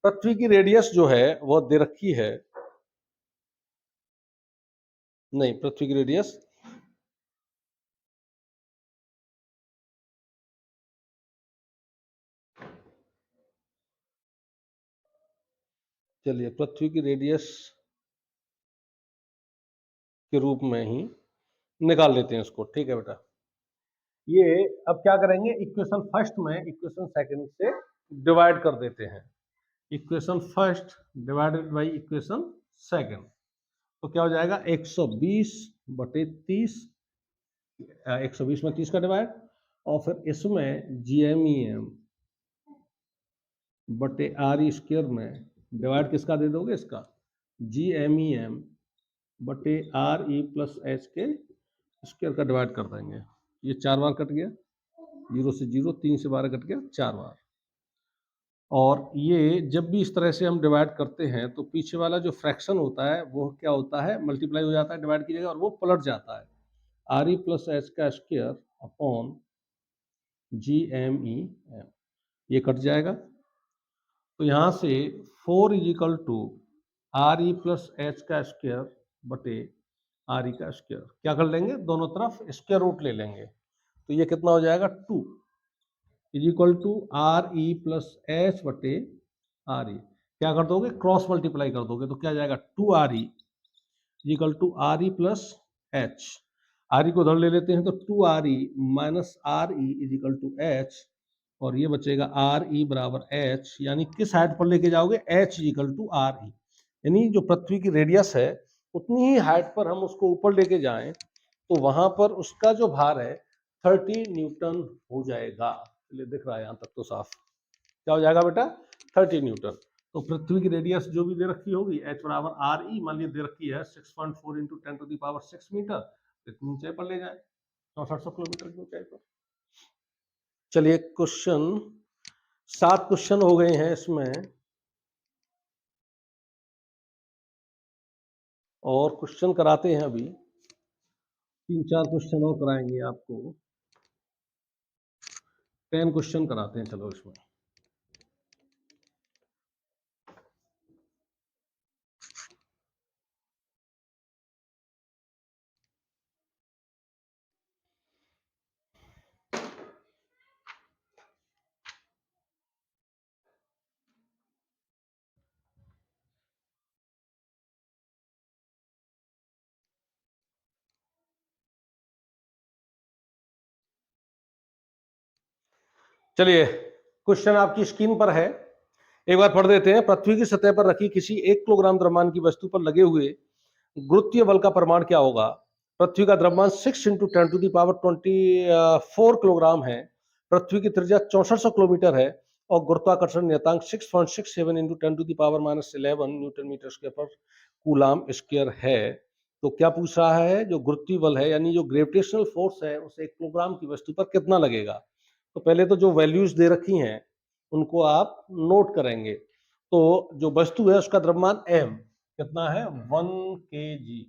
पृथ्वी की रेडियस जो है वो दे रखी है, नहीं पृथ्वी की रेडियस, चलिए पृथ्वी की रेडियस के रूप में ही निकाल लेते हैं इसको, ठीक है बेटा। ये अब क्या करेंगे, इक्वेशन फर्स्ट में इक्वेशन सेकंड से डिवाइड कर देते हैं, equation first divided by equation second, तो क्या हो जाएगा 120 बटे 30, 120 में 30 का डिवाइड, और फिर इसमें GMEM बटे RE स्क्वायर में डिवाइड किसका दे दोगे, इसका GMEM बटे RE प्लस एच के स्क्वायर का डिवाइड कर देंगे। ये 4 बार कट गया, 0 से 0, 3 से 12 कट गया 4 बार, और ये जब भी इस तरह से हम डिवाइड करते हैं तो पीछे वाला जो फ्रैक्शन होता है वो क्या होता है, मल्टीप्लाई हो जाता है डिवाइड की जगह, और वो पलट जाता है। आर ई प्लस एच का square upon G M E M, ये कट जाएगा। तो यहाँ से 4 is equal to R E plus H का स्क्वायर बटे आर ई का स्क्वायर, क्या कर लेंगे, दोनों तरफ स्क्वायर रूट ले लेंगे। तो ये कितना हो जाएगा, 2 is equal to R E plus H बटे आर ई, क्या कर दोगे, क्रॉस मल्टीप्लाई कर दोगे, तो क्या जाएगा, 2 R E is equal to R E plus H, R E को उधर ले लेते हैं तो 2 R E minus R E is equal to H, और ये बचेगा आर ई बराबर एच, यानी किस हाइट पर लेके जाओगे, H is equal to R E, यानी जो पृथ्वी की रेडियस है उतनी ही हाइट पर हम उसको ऊपर लेके जाएं तो वहां पर उसका जो भार है 30 न्यूटन हो जाएगा। चलिए दिख रहा है यहाँ तक तो साफ, क्या हो जाएगा बेटा, 30 न्यूटन। तो पृथ्वी की रेडियस जो भी दे रखी होगी एच बराबर आर ई, मान लीजिए दे रखी है 6.4 इंटू 10⁻6 मीटर, इतनी ऊंचाई पर ले जाए, 6400 किलोमीटर की ऊंचाई पर। चलिए क्वेश्चन 7 क्वेश्चन हो गए हैं इसमें, और क्वेश्चन कराते हैं अभी 3-4 क्वेश्चन और कराएंगे आपको, 10 क्वेश्चन कराते हैं चलो इसमें। चलिए क्वेश्चन आपकी स्क्रीन पर है, एक बार पढ़ देते हैं। पृथ्वी की सतह पर रखी किसी 1 किलोग्राम द्रव्यमान की वस्तु पर लगे हुए गुरुत्वीय बल का परिमाण क्या होगा। पृथ्वी का द्रव्यमान 6 इंटू 10⁻24 किलोग्राम है। पृथ्वी की त्रिज्या 6400 किलोमीटर है और गुरुत्वाकर्षण नियतांक 6.67 इंटू 10⁻11 न्यूटन मीटर स्क्वायर पर कूलाम स्क्वायर है। तो क्या पूछ रहा है, जो गुरुत्वीय बल है यानी जो ग्रेविटेशनल फोर्स है उसे 1 किलोग्राम की वस्तु पर कितना लगेगा। तो पहले तो जो वैल्यूज दे रखी हैं उनको आप नोट करेंगे। तो जो वस्तु है उसका द्रव्यमान m कितना है, 1 kg,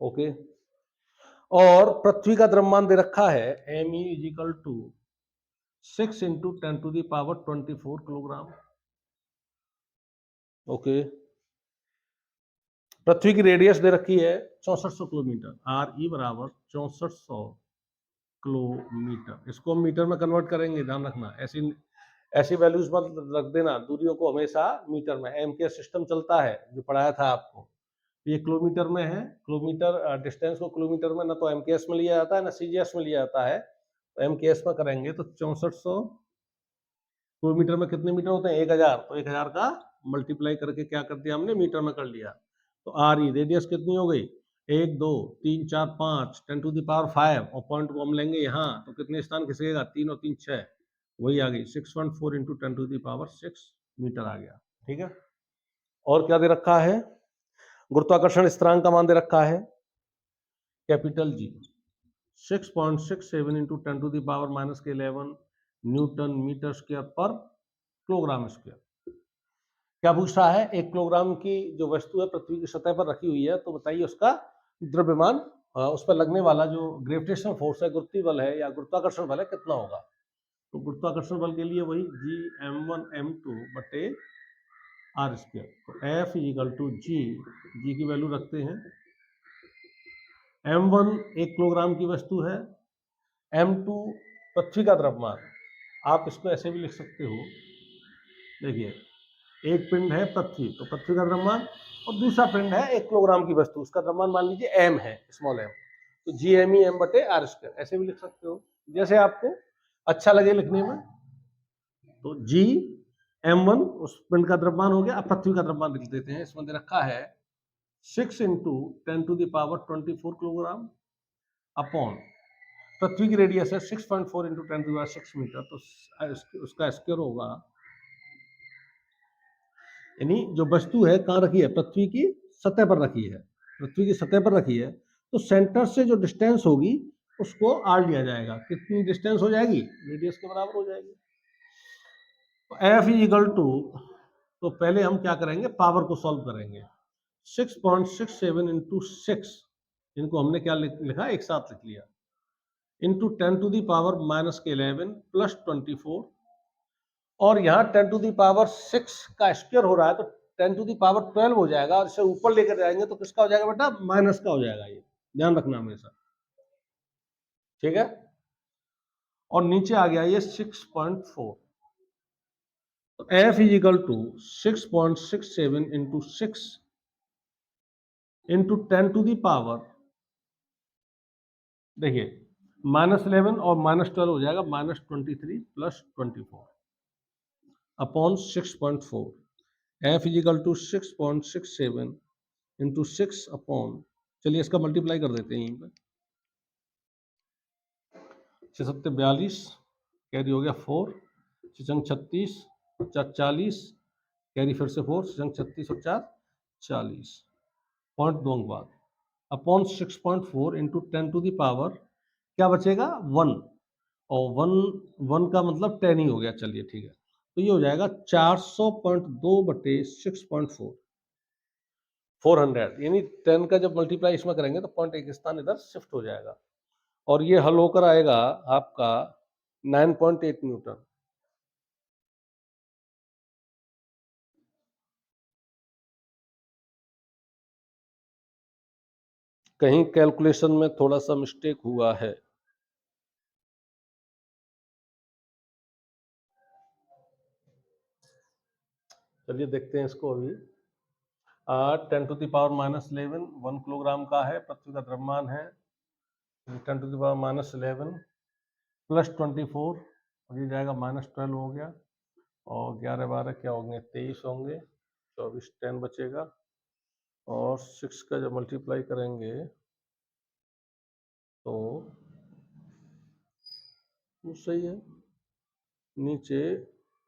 ओके। और पृथ्वी का द्रव्यमान दे रखा है M E is equal to 6 into 10⁻24 kilogram, okay. पृथ्वी की रेडियस दे रखी है 6400 किलोमीटर, आर ई बराबर 6400 किलोमीटर, इसको हम मीटर में कन्वर्ट करेंगे, ध्यान रखना, ऐसी ऐसी वैल्यूज मत रख देना, दूरियों को हमेशा मीटर में, एम के सिस्टम चलता है जो पढ़ाया था आपको। ये किलोमीटर में है, किलोमीटर डिस्टेंस को किलोमीटर में ना तो एमकेएस में लिया जाता है ना सीजीएस में लिया जाता है, तो एमकेएस में करेंगे तो 6400 किलोमीटर में कितने मीटर होते हैं, 1000, तो 1000 का मल्टीप्लाई करके क्या कर दिया हमने, मीटर में कर लिया। तो आर ई रेडियस कितनी हो गई, 1 2 3 4 5 10⁵ और पॉइंट को हम लेंगे यहाँ, तो कितने स्थान खिसकेगा, 3 और 3 6, वही आ गई 6.4 इंटू 10⁻6 मीटर आ गया, ठीक है। और क्या दे रखा है, गुरुत्वाकर्षण स्थिरांक का मान दे रखा है capital G, 6.67 into 10⁻11 newton metre square पर किलोग्राम स्क्वायर। क्या पूछ रहा है, 1 किलोग्राम की जो वस्तु है पृथ्वी की सतह पर रखी हुई है, तो बताइए उसका द्रव्यमान, उस पर लगने वाला जो ग्रेविटेशनल फोर्स है, गुरुत्वीय बल है या गुरुत्वाकर्षण बल है, कितना होगा। तो गुरुत्वाकर्षण बल के लिए वही जी m1 m2 बटे आर स्क्वायर, तो एफ इज इक्वल टू जी की वैल्यू रखते हैं, m1 1 किलोग्राम की वस्तु है, m2 पृथ्वी का द्रव्यमान, आप इसको ऐसे भी लिख सकते हो, देखिए एक पिंड है पृथ्वी, तो पृथ्वी का द्रव्यमान, और दूसरा पिंड है 1 किलोग्राम की वस्तु, उसका द्रव्यमान मान लीजिए m है, स्मॉल m, तो जी एम ई एम बटे आर स्क्वायर, ऐसे भी लिख सकते हो जैसे आपको अच्छा लगे लिखने में। तो जी m1 उस पिंड का द्रव्यमान हो गया, अब पृथ्वी का द्रव्यमान लिख देते हैं, इसमें दे रखा है 6 इंटू 10⁻24 किलोग्राम अपॉन पृथ्वी की रेडियस है 6.4 इंटू 10⁻6 मीटर, तो उसका स्क्वायर होगा, यानी जो वस्तु है कहाँ रखी है, पृथ्वी की सतह पर रखी है, पृथ्वी की सतह पर रखी है, तो सेंटर से जो डिस्टेंस होगी उसको आर लिया जाएगा, कितनी डिस्टेंस हो जाएगी, रेडियस के बराबर हो जाएगी। एफ इज इक्वल टू, तो पहले हम क्या करेंगे, पावर को सॉल्व करेंगे। 6.67 इंटू 6, इनको हमने क्या लिखा, एक साथ लिख लिया, into 10 to the power minus के 11 प्लस 24, और यहाँ 10 टू दी पावर 6 का स्क्वायर हो रहा है तो 10 टू दी पावर 12 हो जाएगा, और इसे ऊपर लेकर जाएंगे तो किसका हो जाएगा बेटा, माइनस का हो जाएगा, ये ध्यान रखना हमेशा, ठीक है। और नीचे आ गया ये 6.4, तो F is equal to 6.67 into 6 into 10 to the power, देखिए -11 और -12 हो जाएगा, -23 plus 24 upon 6.4, F is equal to 6.67 into 6 upon, चलिए इसका मल्टीप्लाई कर देते हैं यहीं पर, 6 सत्ते 42, कैरी हो गया 4, 6 36, 40, कैरी फिर से 4, 6 36 और 4 40, पॉइंट 2 अंक बाद, upon 6.4 into 10 to the power, क्या बचेगा 1, और 1 का मतलब 10 ही हो गया, चलिए ठीक है, तो ये हो जाएगा 400.2 बटे 6.4, 400, यानी 10 का जब मल्टीप्लाई इसमें करेंगे तो पॉइंट एक स्थान इधर शिफ्ट हो जाएगा, और ये हल होकर आएगा आपका 9.8 न्यूटन। कहीं कैलकुलेशन में थोड़ा सा मिस्टेक हुआ है, चलिए देखते हैं इसको अभी। 10 टू द पावर -11 1 किलोग्राम का है, पृथ्वी का द्रव्यमान है 10 टू द पावर -11 प्लस 24, और ये जाएगा -12 हो गया, और 11 12 क्या होंगे, 23 होंगे, 24 10 बचेगा, और 6 का जब मल्टीप्लाई करेंगे तो सही है, नीचे,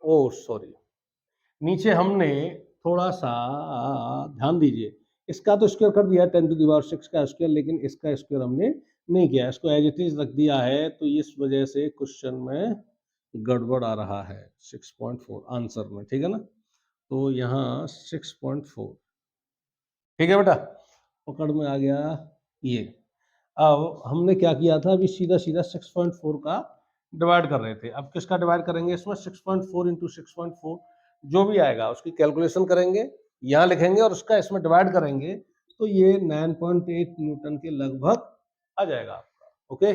ओ सॉरी, नीचे हमने थोड़ा सा ध्यान दीजिए, इसका तो स्क्वायर कर दिया 10 टू द पावर 6 का स्क्वायर, लेकिन इसका स्क्वायर हमने नहीं किया, इसको एज इट इज रख दिया है, तो इस वजह से क्वेश्चन में गड़बड़ आ रहा है 6.4 आंसर में, ठीक है ना, तो यहाँ 6.4, ठीक है बेटा, पकड़ में आ गया ये। अब हमने क्या किया था, अभी सीधा सीधा 6.4 का डिवाइड कर रहे थे, अब किसका डिवाइड करेंगे इसमें, 6.4 इंटू 6.4, जो भी आएगा उसकी कैलकुलेशन करेंगे, यहाँ लिखेंगे और उसका इसमें डिवाइड करेंगे, तो ये 9.8 न्यूटन के लगभग आ जाएगा आपका, ओके।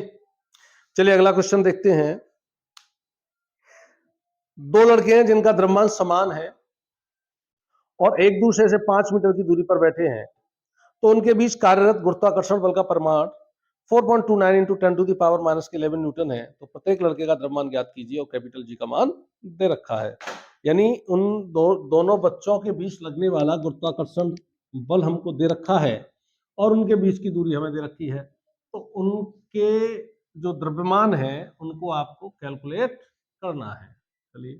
चलिए अगला क्वेश्चन देखते हैं। दो लड़के हैं जिनका द्रव्यमान समान है और एक दूसरे से 5 मीटर की दूरी पर बैठे हैं, तो उनके बीच कार्यरत गुरुत्वाकर्षण बल का परिमाण 4.29 into 10 to the power -11 newton है, तो प्रत्येक लड़के का द्रव्यमान ज्ञात कीजिए और कैपिटल जी का मान दे रखा है, यानी उन दोनों बच्चों के बीच लगने वाला गुरुत्वाकर्षण बल हमको दे रखा है और उनके बीच की दूरी हमें दे रखी है, तो उनके जो द्रव्यमान है उनको आपको कैलकुलेट करना है। चलिए,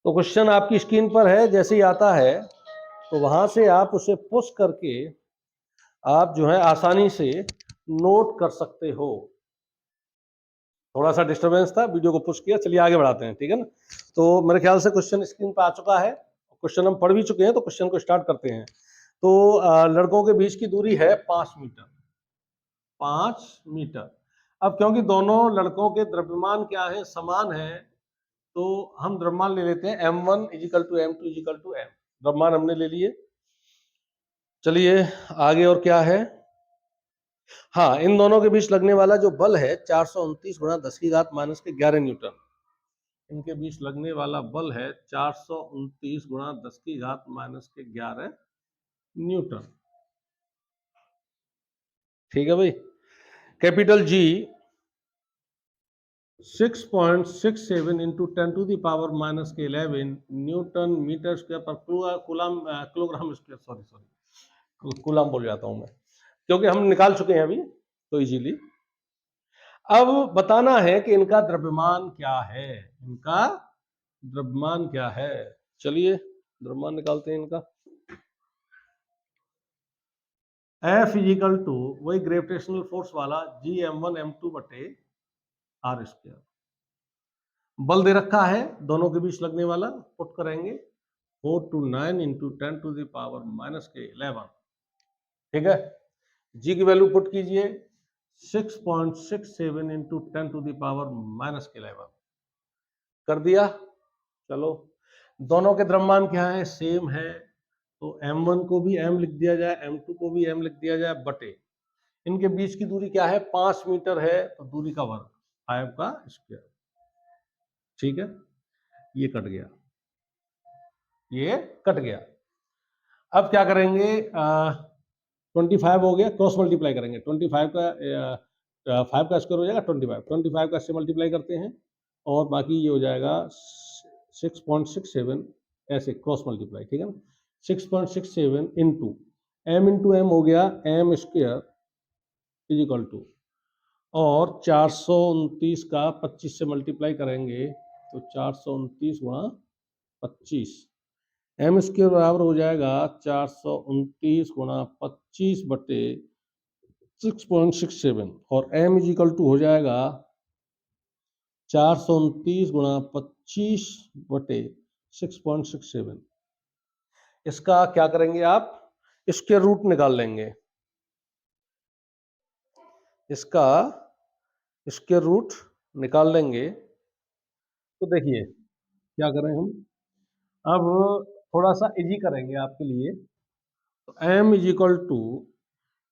तो क्वेश्चन आपकी स्क्रीन पर है, जैसे ही आता है तो वहां से आप उसे पुश करके आप जो है आसानी से नोट कर सकते हो। थोड़ा सा डिस्टरबेंस था, वीडियो को पुश किया, चलिए आगे बढ़ाते हैं, ठीक है ना। तो मेरे ख्याल से क्वेश्चन स्क्रीन पर आ चुका है, क्वेश्चन हम पढ़ भी चुके हैं, तो क्वेश्चन को स्टार्ट करते हैं। तो लड़कों के बीच की दूरी है 5 मीटर, 5 मीटर। अब क्योंकि दोनों लड़कों के द्रव्यमान क्या है, समान है, तो हम द्रव्यमान ले लेते हैं m1 is equal to m2 is equal to m, द्रव्यमान हमने ले लिए। चलिए आगे और क्या है, हाँ, इन दोनों के बीच लगने वाला जो बल है 429 गुणा 10 की घात माइनस के 11 न्यूटन, इनके बीच लगने वाला बल है 429 गुणा 10 की घात माइनस के 11 न्यूटन, ठीक है भाई। Capital G 6.67 into 10 to the power minus के 11 न्यूटन मीटर स्क्वायर पर coulomb kilogram square, sorry coulomb बोल जाता हूं मैं, क्योंकि हम निकाल चुके हैं अभी तो इजीली। अब बताना है कि इनका द्रव्यमान क्या है, इनका द्रव्यमान क्या है, चलिए द्रव्यमान निकालते हैं इनका। F इजिकल टू वही ग्रेविटेशनल फोर्स वाला G m1 m2 बटे r स्क्वायर, बल दे रखा है दोनों के बीच लगने वाला, पुट करेंगे 4 to 9 into 10 to the power minus के 11, ठीक है। जी की वैल्यू पुट कीजिए 6.67 into 10 to the power minus के 11 कर दिया। चलो दोनों के द्रव्यमान क्या है, सेम है, तो m1 को भी m लिख दिया जाए, m2 को भी m लिख दिया जाए, बटे इनके बीच की दूरी क्या है 5 मीटर है, तो दूरी का वर्ग 5 का स्क्वायर, ठीक है। ये कट गया, ये कट गया। अब क्या करेंगे, 25 हो गया, क्रॉस मल्टीप्लाई करेंगे, 25 का 5 का स्क्वायर हो जाएगा 25 का इससे मल्टीप्लाई करते हैं, और बाकी ये हो जाएगा 6.67 ऐसे क्रॉस मल्टीप्लाई, ठीक है ना। 6.67 इंटू एम हो गया M square is equal to, और 429 का 25 से मल्टीप्लाई करेंगे तो 429 गुणा 25, एम स्क्वायर बराबर हो जाएगा 429 गुणा 25 बटे 6.67, और m इज इक्वल टू हो जाएगा 429 गुणा 25 बटे 6.67। इसका क्या करेंगे आप, स्क्वायर रूट निकाल लेंगे, इसका स्क्वायर रूट निकाल लेंगे। तो देखिए क्या करें हम, अब थोड़ा सा इजी करेंगे आपके लिए। तो m इज इक्वल टू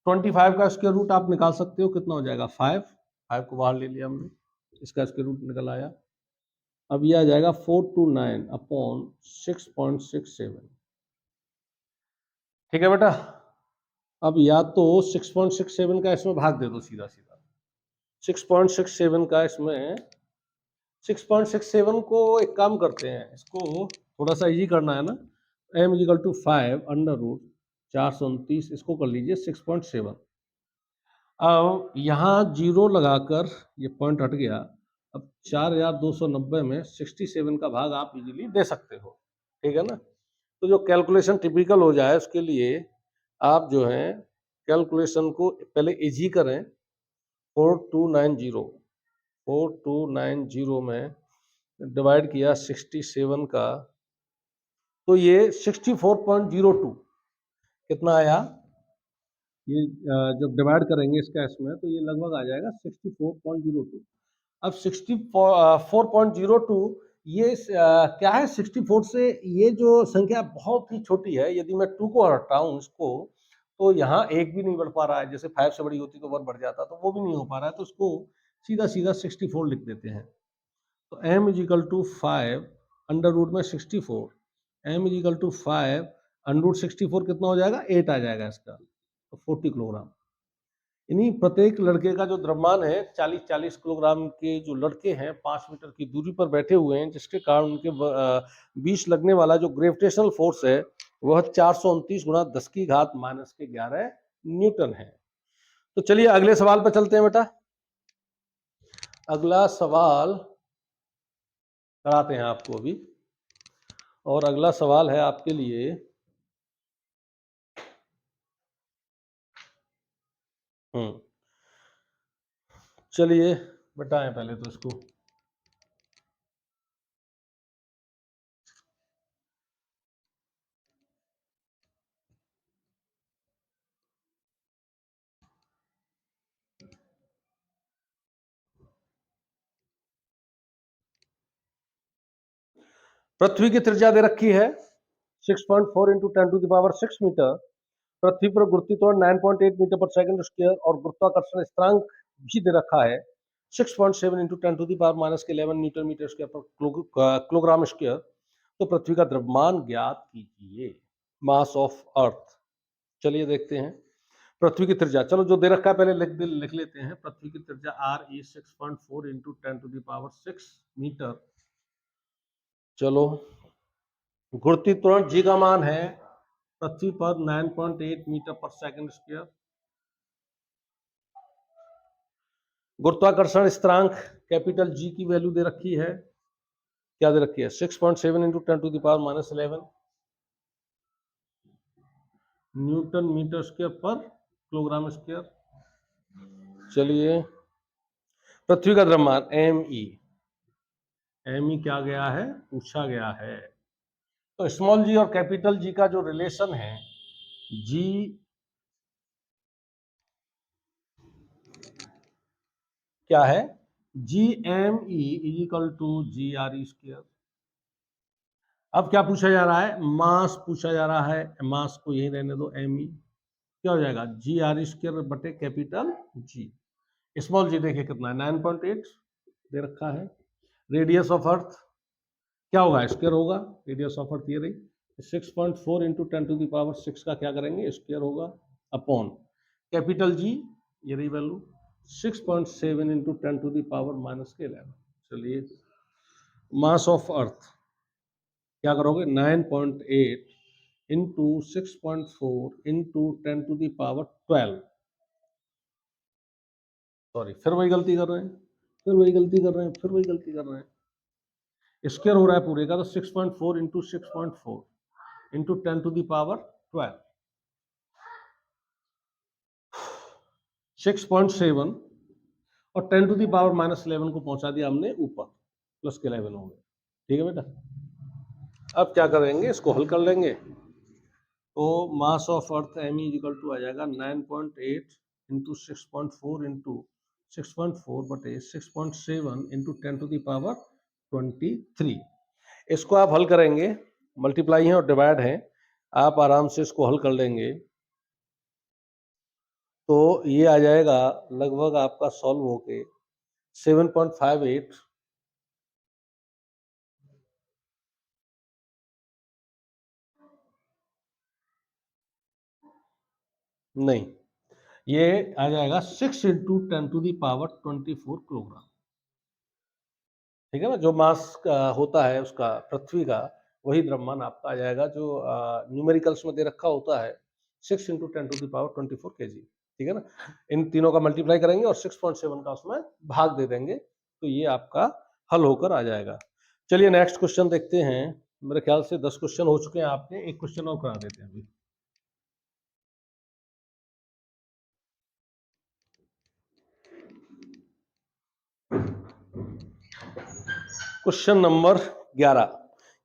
25 का स्क्वायर रूट आप निकाल सकते हो, कितना हो जाएगा 5 को बाहर ले लिया हमने, इसका स्क्वायर रूट निकल आया। अब ये आ जाएगा 429 अपॉन 6.67, ठीक है बेटा। अब या तो 6.67 का इसमें भाग दे दो सीधा सीधा, 6.67 का इसमें 6.67 को एक काम करते हैं, इसको थोड़ा सा इजी करना है ना, m is equal to 5 under root 429, इसको कर लीजिए 6.7। अब यहाँ जीरो लगाकर ये पॉइंट हट गया, अब 4290 में 67 का भाग आप इजीली दे सकते हो, ठीक है ना। तो जो कैलकुलेशन टिपिकल हो जाए उसके लिए आप जो है कैलकुलेशन को पहले इजी करें। 4290 में डिवाइड किया 67 का, तो ये 64.02 कितना आया, ये जब डिवाइड करेंगे इसका इसमें तो ये लगभग आ जाएगा 64.02। अब 64.02 ये क्या है, 64 से ये जो संख्या बहुत ही छोटी है, यदि मैं 2 को हटाऊं इसको तो यहाँ एक भी नहीं बढ़ पा रहा है, जैसे 5 से बड़ी होती तो 1 बढ़ जाता, तो वो भी नहीं हो पा रहा है, तो उसको सीधा सीधा 64 लिख देते हैं। तो m is equal to 5 under root में 64, m is equal to 5 under root 64 कितना हो जाएगा 8 आ जाएगा इसका, तो 40 किलोग्राम। यानी प्रत्येक लड़के का जो द्रव्यमान है 40-40 किलोग्राम के जो लड़के हैं 5 मीटर की दूरी पर बैठे हुए हैं, जिसके कारण उनके बीच लगने वाला जो ग्रेविटेशनल फोर्स है वह 429 गुणा 10 की घात माइनस के 11 न्यूटन है। तो चलिए अगले सवाल पर चलते हैं बेटा। अगला सवाल कराते हैं आपको अभी, और अगला सवाल है आपके लिए चलिए बताएं पहले तो इसको। पृथ्वी की त्रिज्या दे रखी है 6.4 into 10 to the power 6 metre. पृथ्वी पर गुरुत्वाकर्षण 9.8 मीटर पर सेकंड स्क्वायर और गुरुत्वाकर्षण स्थिरांक भी दे रखा है 6.7 into 10 to the power minus के 11 न्यूटन मीटर स्क्वायर पर किलोग्राम स्क्वायर। तो पृथ्वी का द्रव्यमान ज्ञात कीजिए, मास ऑफ अर्थ। चलिए देखते हैं पृथ्वी की त्रिज्या, चलो जो दे रखा है पहले लिख लेते हैं। पृथ्वी की त्रिज्या r is 6.4 into 10 to the power 6 metre. चलो गुरुत्वाकर्षण जी का मान है पृथ्वी पर 9.8 मीटर पर सेकंड स्क्वायर। गुरुत्वाकर्षण स्थिरांक कैपिटल जी की वैल्यू दे रखी है, क्या दे रखी है 6.7 into 10 to the power minus 11 newton metre square पर किलोग्राम स्क्वायर। चलिए पृथ्वी का द्रव्यमान एम ई, एम ई क्या गया है, पूछा गया है। तो स्मॉल जी और कैपिटल जी का जो रिलेशन है, जी क्या है, G M E is equal to G R E square. अब क्या पूछा जा रहा है, मास पूछा जा रहा है, मास को यही रहने दो, एम ई क्या हो जाएगा, जी आर स्क्वायर बटे कैपिटल जी। स्मॉल जी देखिए कितना है, 9.8 दे रखा है। रेडियस ऑफ अर्थ क्या होगा, स्क्वायर होगा, रेडियस ऑफ अर्थ ये रही 6.4 इंटू 10⁶ का क्या करेंगे, स्क्वायर होगा, अपॉन कैपिटल जी ये रही वैल्यू 6.7 इंटू 10⁻⁻11। चलिए मास ऑफ अर्थ क्या करोगे, 9.8 इंटू 6.4 इंटू 10⁻12। सॉरी फिर वही गलती कर रहे हैं, फिर वही गलती कर रहे हैं, फिर वही गलती कर रहे हैं। स्क्वायर हो रहा है पूरे का, तो 6.4 इंटू 6.4 इंटू 10⁻12 6.7 और 10⁻⁻11 को पहुंचा दिया हमने ऊपर, प्लस के 11 हो गए। ठीक है बेटा, अब क्या करेंगे, इसको हल कर लेंगे। तो mass of earth M equal to आ जाएगा 9.8 इंटू 6.4 इंटू 6.4 बटे 6.7 इंटू 10⁻23। इसको आप हल करेंगे, मल्टीप्लाई है और डिवाइड है, आप आराम से इसको हल कर लेंगे। तो ये आ जाएगा लगभग आपका सॉल्व होके 7.58 नहीं, ये आ जाएगा 6 इंटू 10⁻24 किलोग्राम। ठीक है ना, जो मास होता है उसका पृथ्वी का, वही द्रव्यमान आपका आ जाएगा, जो न्यूमेरिकल्स में दे रखा होता है 6 इंटू 10⁻24 kg। ठीक है ना, इन तीनों का मल्टीप्लाई करेंगे और 6.7 का उसमें भाग दे देंगे, तो ये आपका हल होकर आ जाएगा। चलिए नेक्स्ट क्वेश्चन देखते हैं। मेरे ख्याल से 10 क्वेश्चन हो चुके हैं आपके, एक क्वेश्चन और करा देते हैं अभी। क्वेश्चन नंबर 11,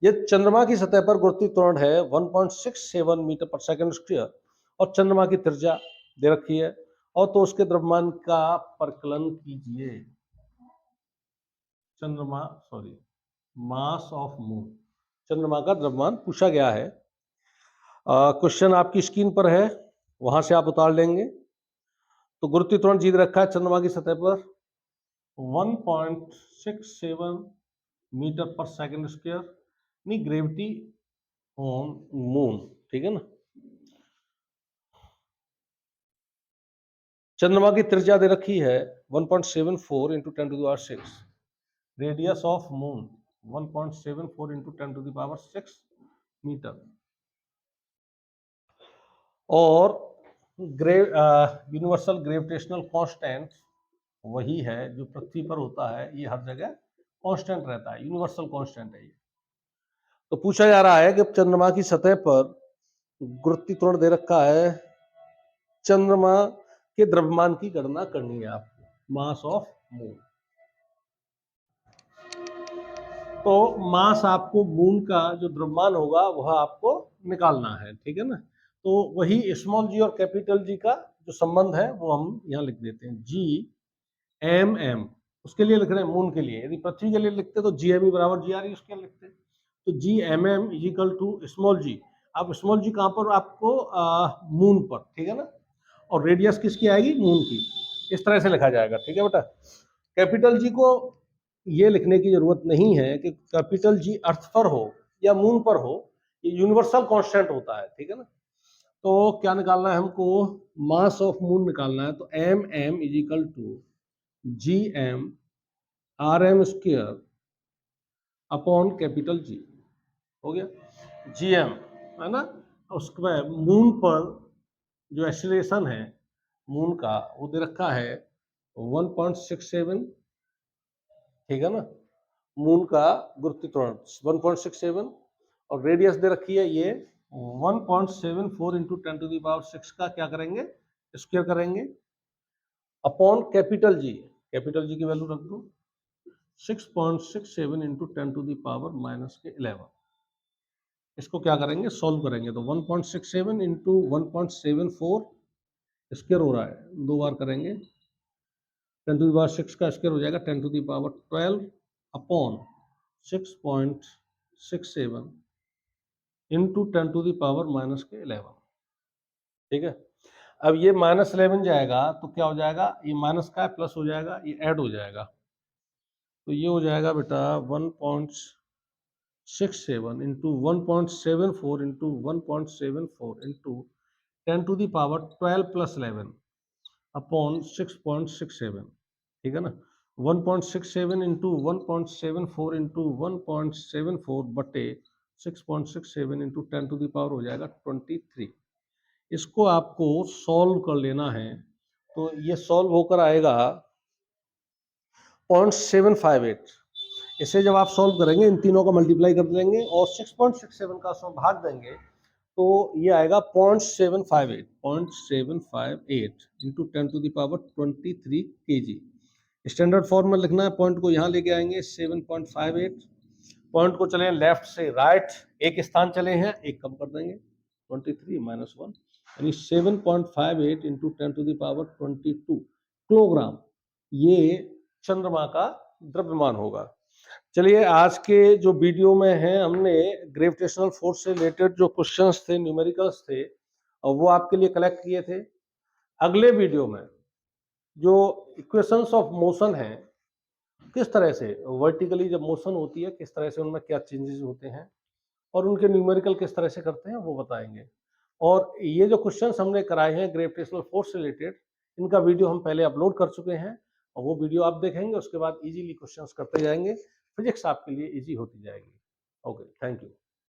ये चंद्रमा की सतह पर गुरुत्वीय त्वरण है 1.67 मीटर पर सेकंड स्क्वायर और चंद्रमा की त्रिज्या दे रखी है, और तो उसके द्रव्यमान का परकलन कीजिए। चंद्रमा सॉरी मास ऑफ मून, चंद्रमा का द्रव्यमान पूछा गया है। क्वेश्चन आपकी स्क्रीन पर है, वहां से आप उतार लेंगे। तो गुरुत्वीय त्वरण जीत रखा है चंद्रमा की सतह पर 1.67 मीटर पर सेकंड स्क्वायर, नहीं ग्रेविटी ऑन मून। ठीक है ना, चंद्रमा की त्रिज्या दे रखी है 1.74 into 10⁶, radius of moon 1.74 into 10⁶ metre, और यूनिवर्सल ग्रेविटेशनल कांस्टेंट वही है जो पृथ्वी पर होता है, ये हर जगह कांस्टेंट रहता है, यूनिवर्सल कांस्टेंट है ये। तो पूछा जा रहा है कि चंद्रमा की सतह पर गुरुत्वीय त्वरण दे रखा है, चंद्रमा के द्रव्यमान की गणना करनी है आपको, मास ऑफ मून। तो मास आपको मून का जो द्रव्यमान होगा वह आपको निकालना है। ठीक है ना, तो वही स्मॉल जी और कैपिटल जी का जो संबंध है वो हम यहाँ लिख देते हैं, जी एम एम उसके लिए लिख रहे हैं, मून के लिए। यदि पृथ्वी के लिए लिखते तो जी एम ई बराबर जी आर ई उसके लिए लिखते। तो G M M is equal to small G, अब स्मॉल जी कहाँ पर, आपको मून पर। ठीक है ना, और रेडियस किसकी आएगी, मून की, इस तरह से लिखा जाएगा। ठीक है बेटा, कैपिटल जी को ये लिखने की जरूरत नहीं है कि कैपिटल जी अर्थ पर हो या मून पर हो, ये यूनिवर्सल कांस्टेंट होता है। ठीक है ना, तो क्या निकालना है हमको, मास ऑफ मून निकालना है। तो M M is equal to G M R M square upon capital G, हो गया जी एम, है ना। उसके बाद मून पर जो एक्सीलरेशन है मून का वो दे रखा है 1.67। ठीक है ना, मून का गुरुत्वीय त्वरण 1.67, और रेडियस दे रखी है ये 1.74 इंटू 10⁶ का क्या करेंगे, स्क्वायर करेंगे, अपॉन कैपिटल जी की वैल्यू रख दो 6.67 into 10 to the power minus के 11। इसको क्या करेंगे, सॉल्व करेंगे। तो 1.67 इंटू 1.74 स्क्वायर हो रहा है, 2 बार करेंगे। 10 टू द पावर 6 का स्क्वायर हो जाएगा 10 to the power 12 upon 6.67 into 10 to the power minus के 11। ठीक है, अब ये -11 जाएगा तो क्या हो जाएगा, ये माइनस का प्लस हो जाएगा, ये ऐड हो जाएगा। तो ये हो जाएगा बेटा 1.67 into 1.74 into 1.74 into 10 to the power 12 plus 11 upon 6.67। ठीक है ना, 1.67 इंटू 1.74 इंटू 1.74 बटे 6.67 इंटू 10 टू द पावर हो जाएगा 23। इसको आपको सॉल्व कर लेना है। तो ये सॉल्व होकर आएगा 0.758। इसे जब आप सॉल्व करेंगे, इन तीनों का मल्टीप्लाई कर देंगे और 6.67 का उसमें भाग देंगे, तो ये आएगा 0.758 into 10 to the power 23 kg। Standard form में लिखना है, पॉइंट को यहाँ लेके आएंगे 7.58, पॉइंट को चले लेफ्ट से राइट, एक स्थान चले हैं, एक कम कर देंगे 23 माइनस 1, यानी 7.58 into 10 to the power 22 kilogram ये चंद्रमा का द्रव्यमान होगा। चलिए, आज के जो वीडियो में है, हमने ग्रेविटेशनल फोर्स से रिलेटेड जो क्वेश्चंस थे, न्यूमेरिकल्स थे, और वो आपके लिए कलेक्ट किए थे। अगले वीडियो में जो इक्वेशंस ऑफ मोशन है, किस तरह से वर्टिकली जब मोशन होती है, किस तरह से उनमें क्या चेंजेस होते हैं और उनके न्यूमेरिकल किस तरह से करते हैं, वो बताएंगे। और ये जो क्वेश्चंस हमने कराए हैं ग्रेविटेशनल फोर्स से रिलेटेड, इनका वीडियो हम पहले अपलोड कर चुके हैं, और वो वीडियो आप देखेंगे, उसके बाद इजीली क्वेश्चंस करते जाएंगे, फिजिक्स आपके लिए इजी होती जाएगी। Okay, thank you.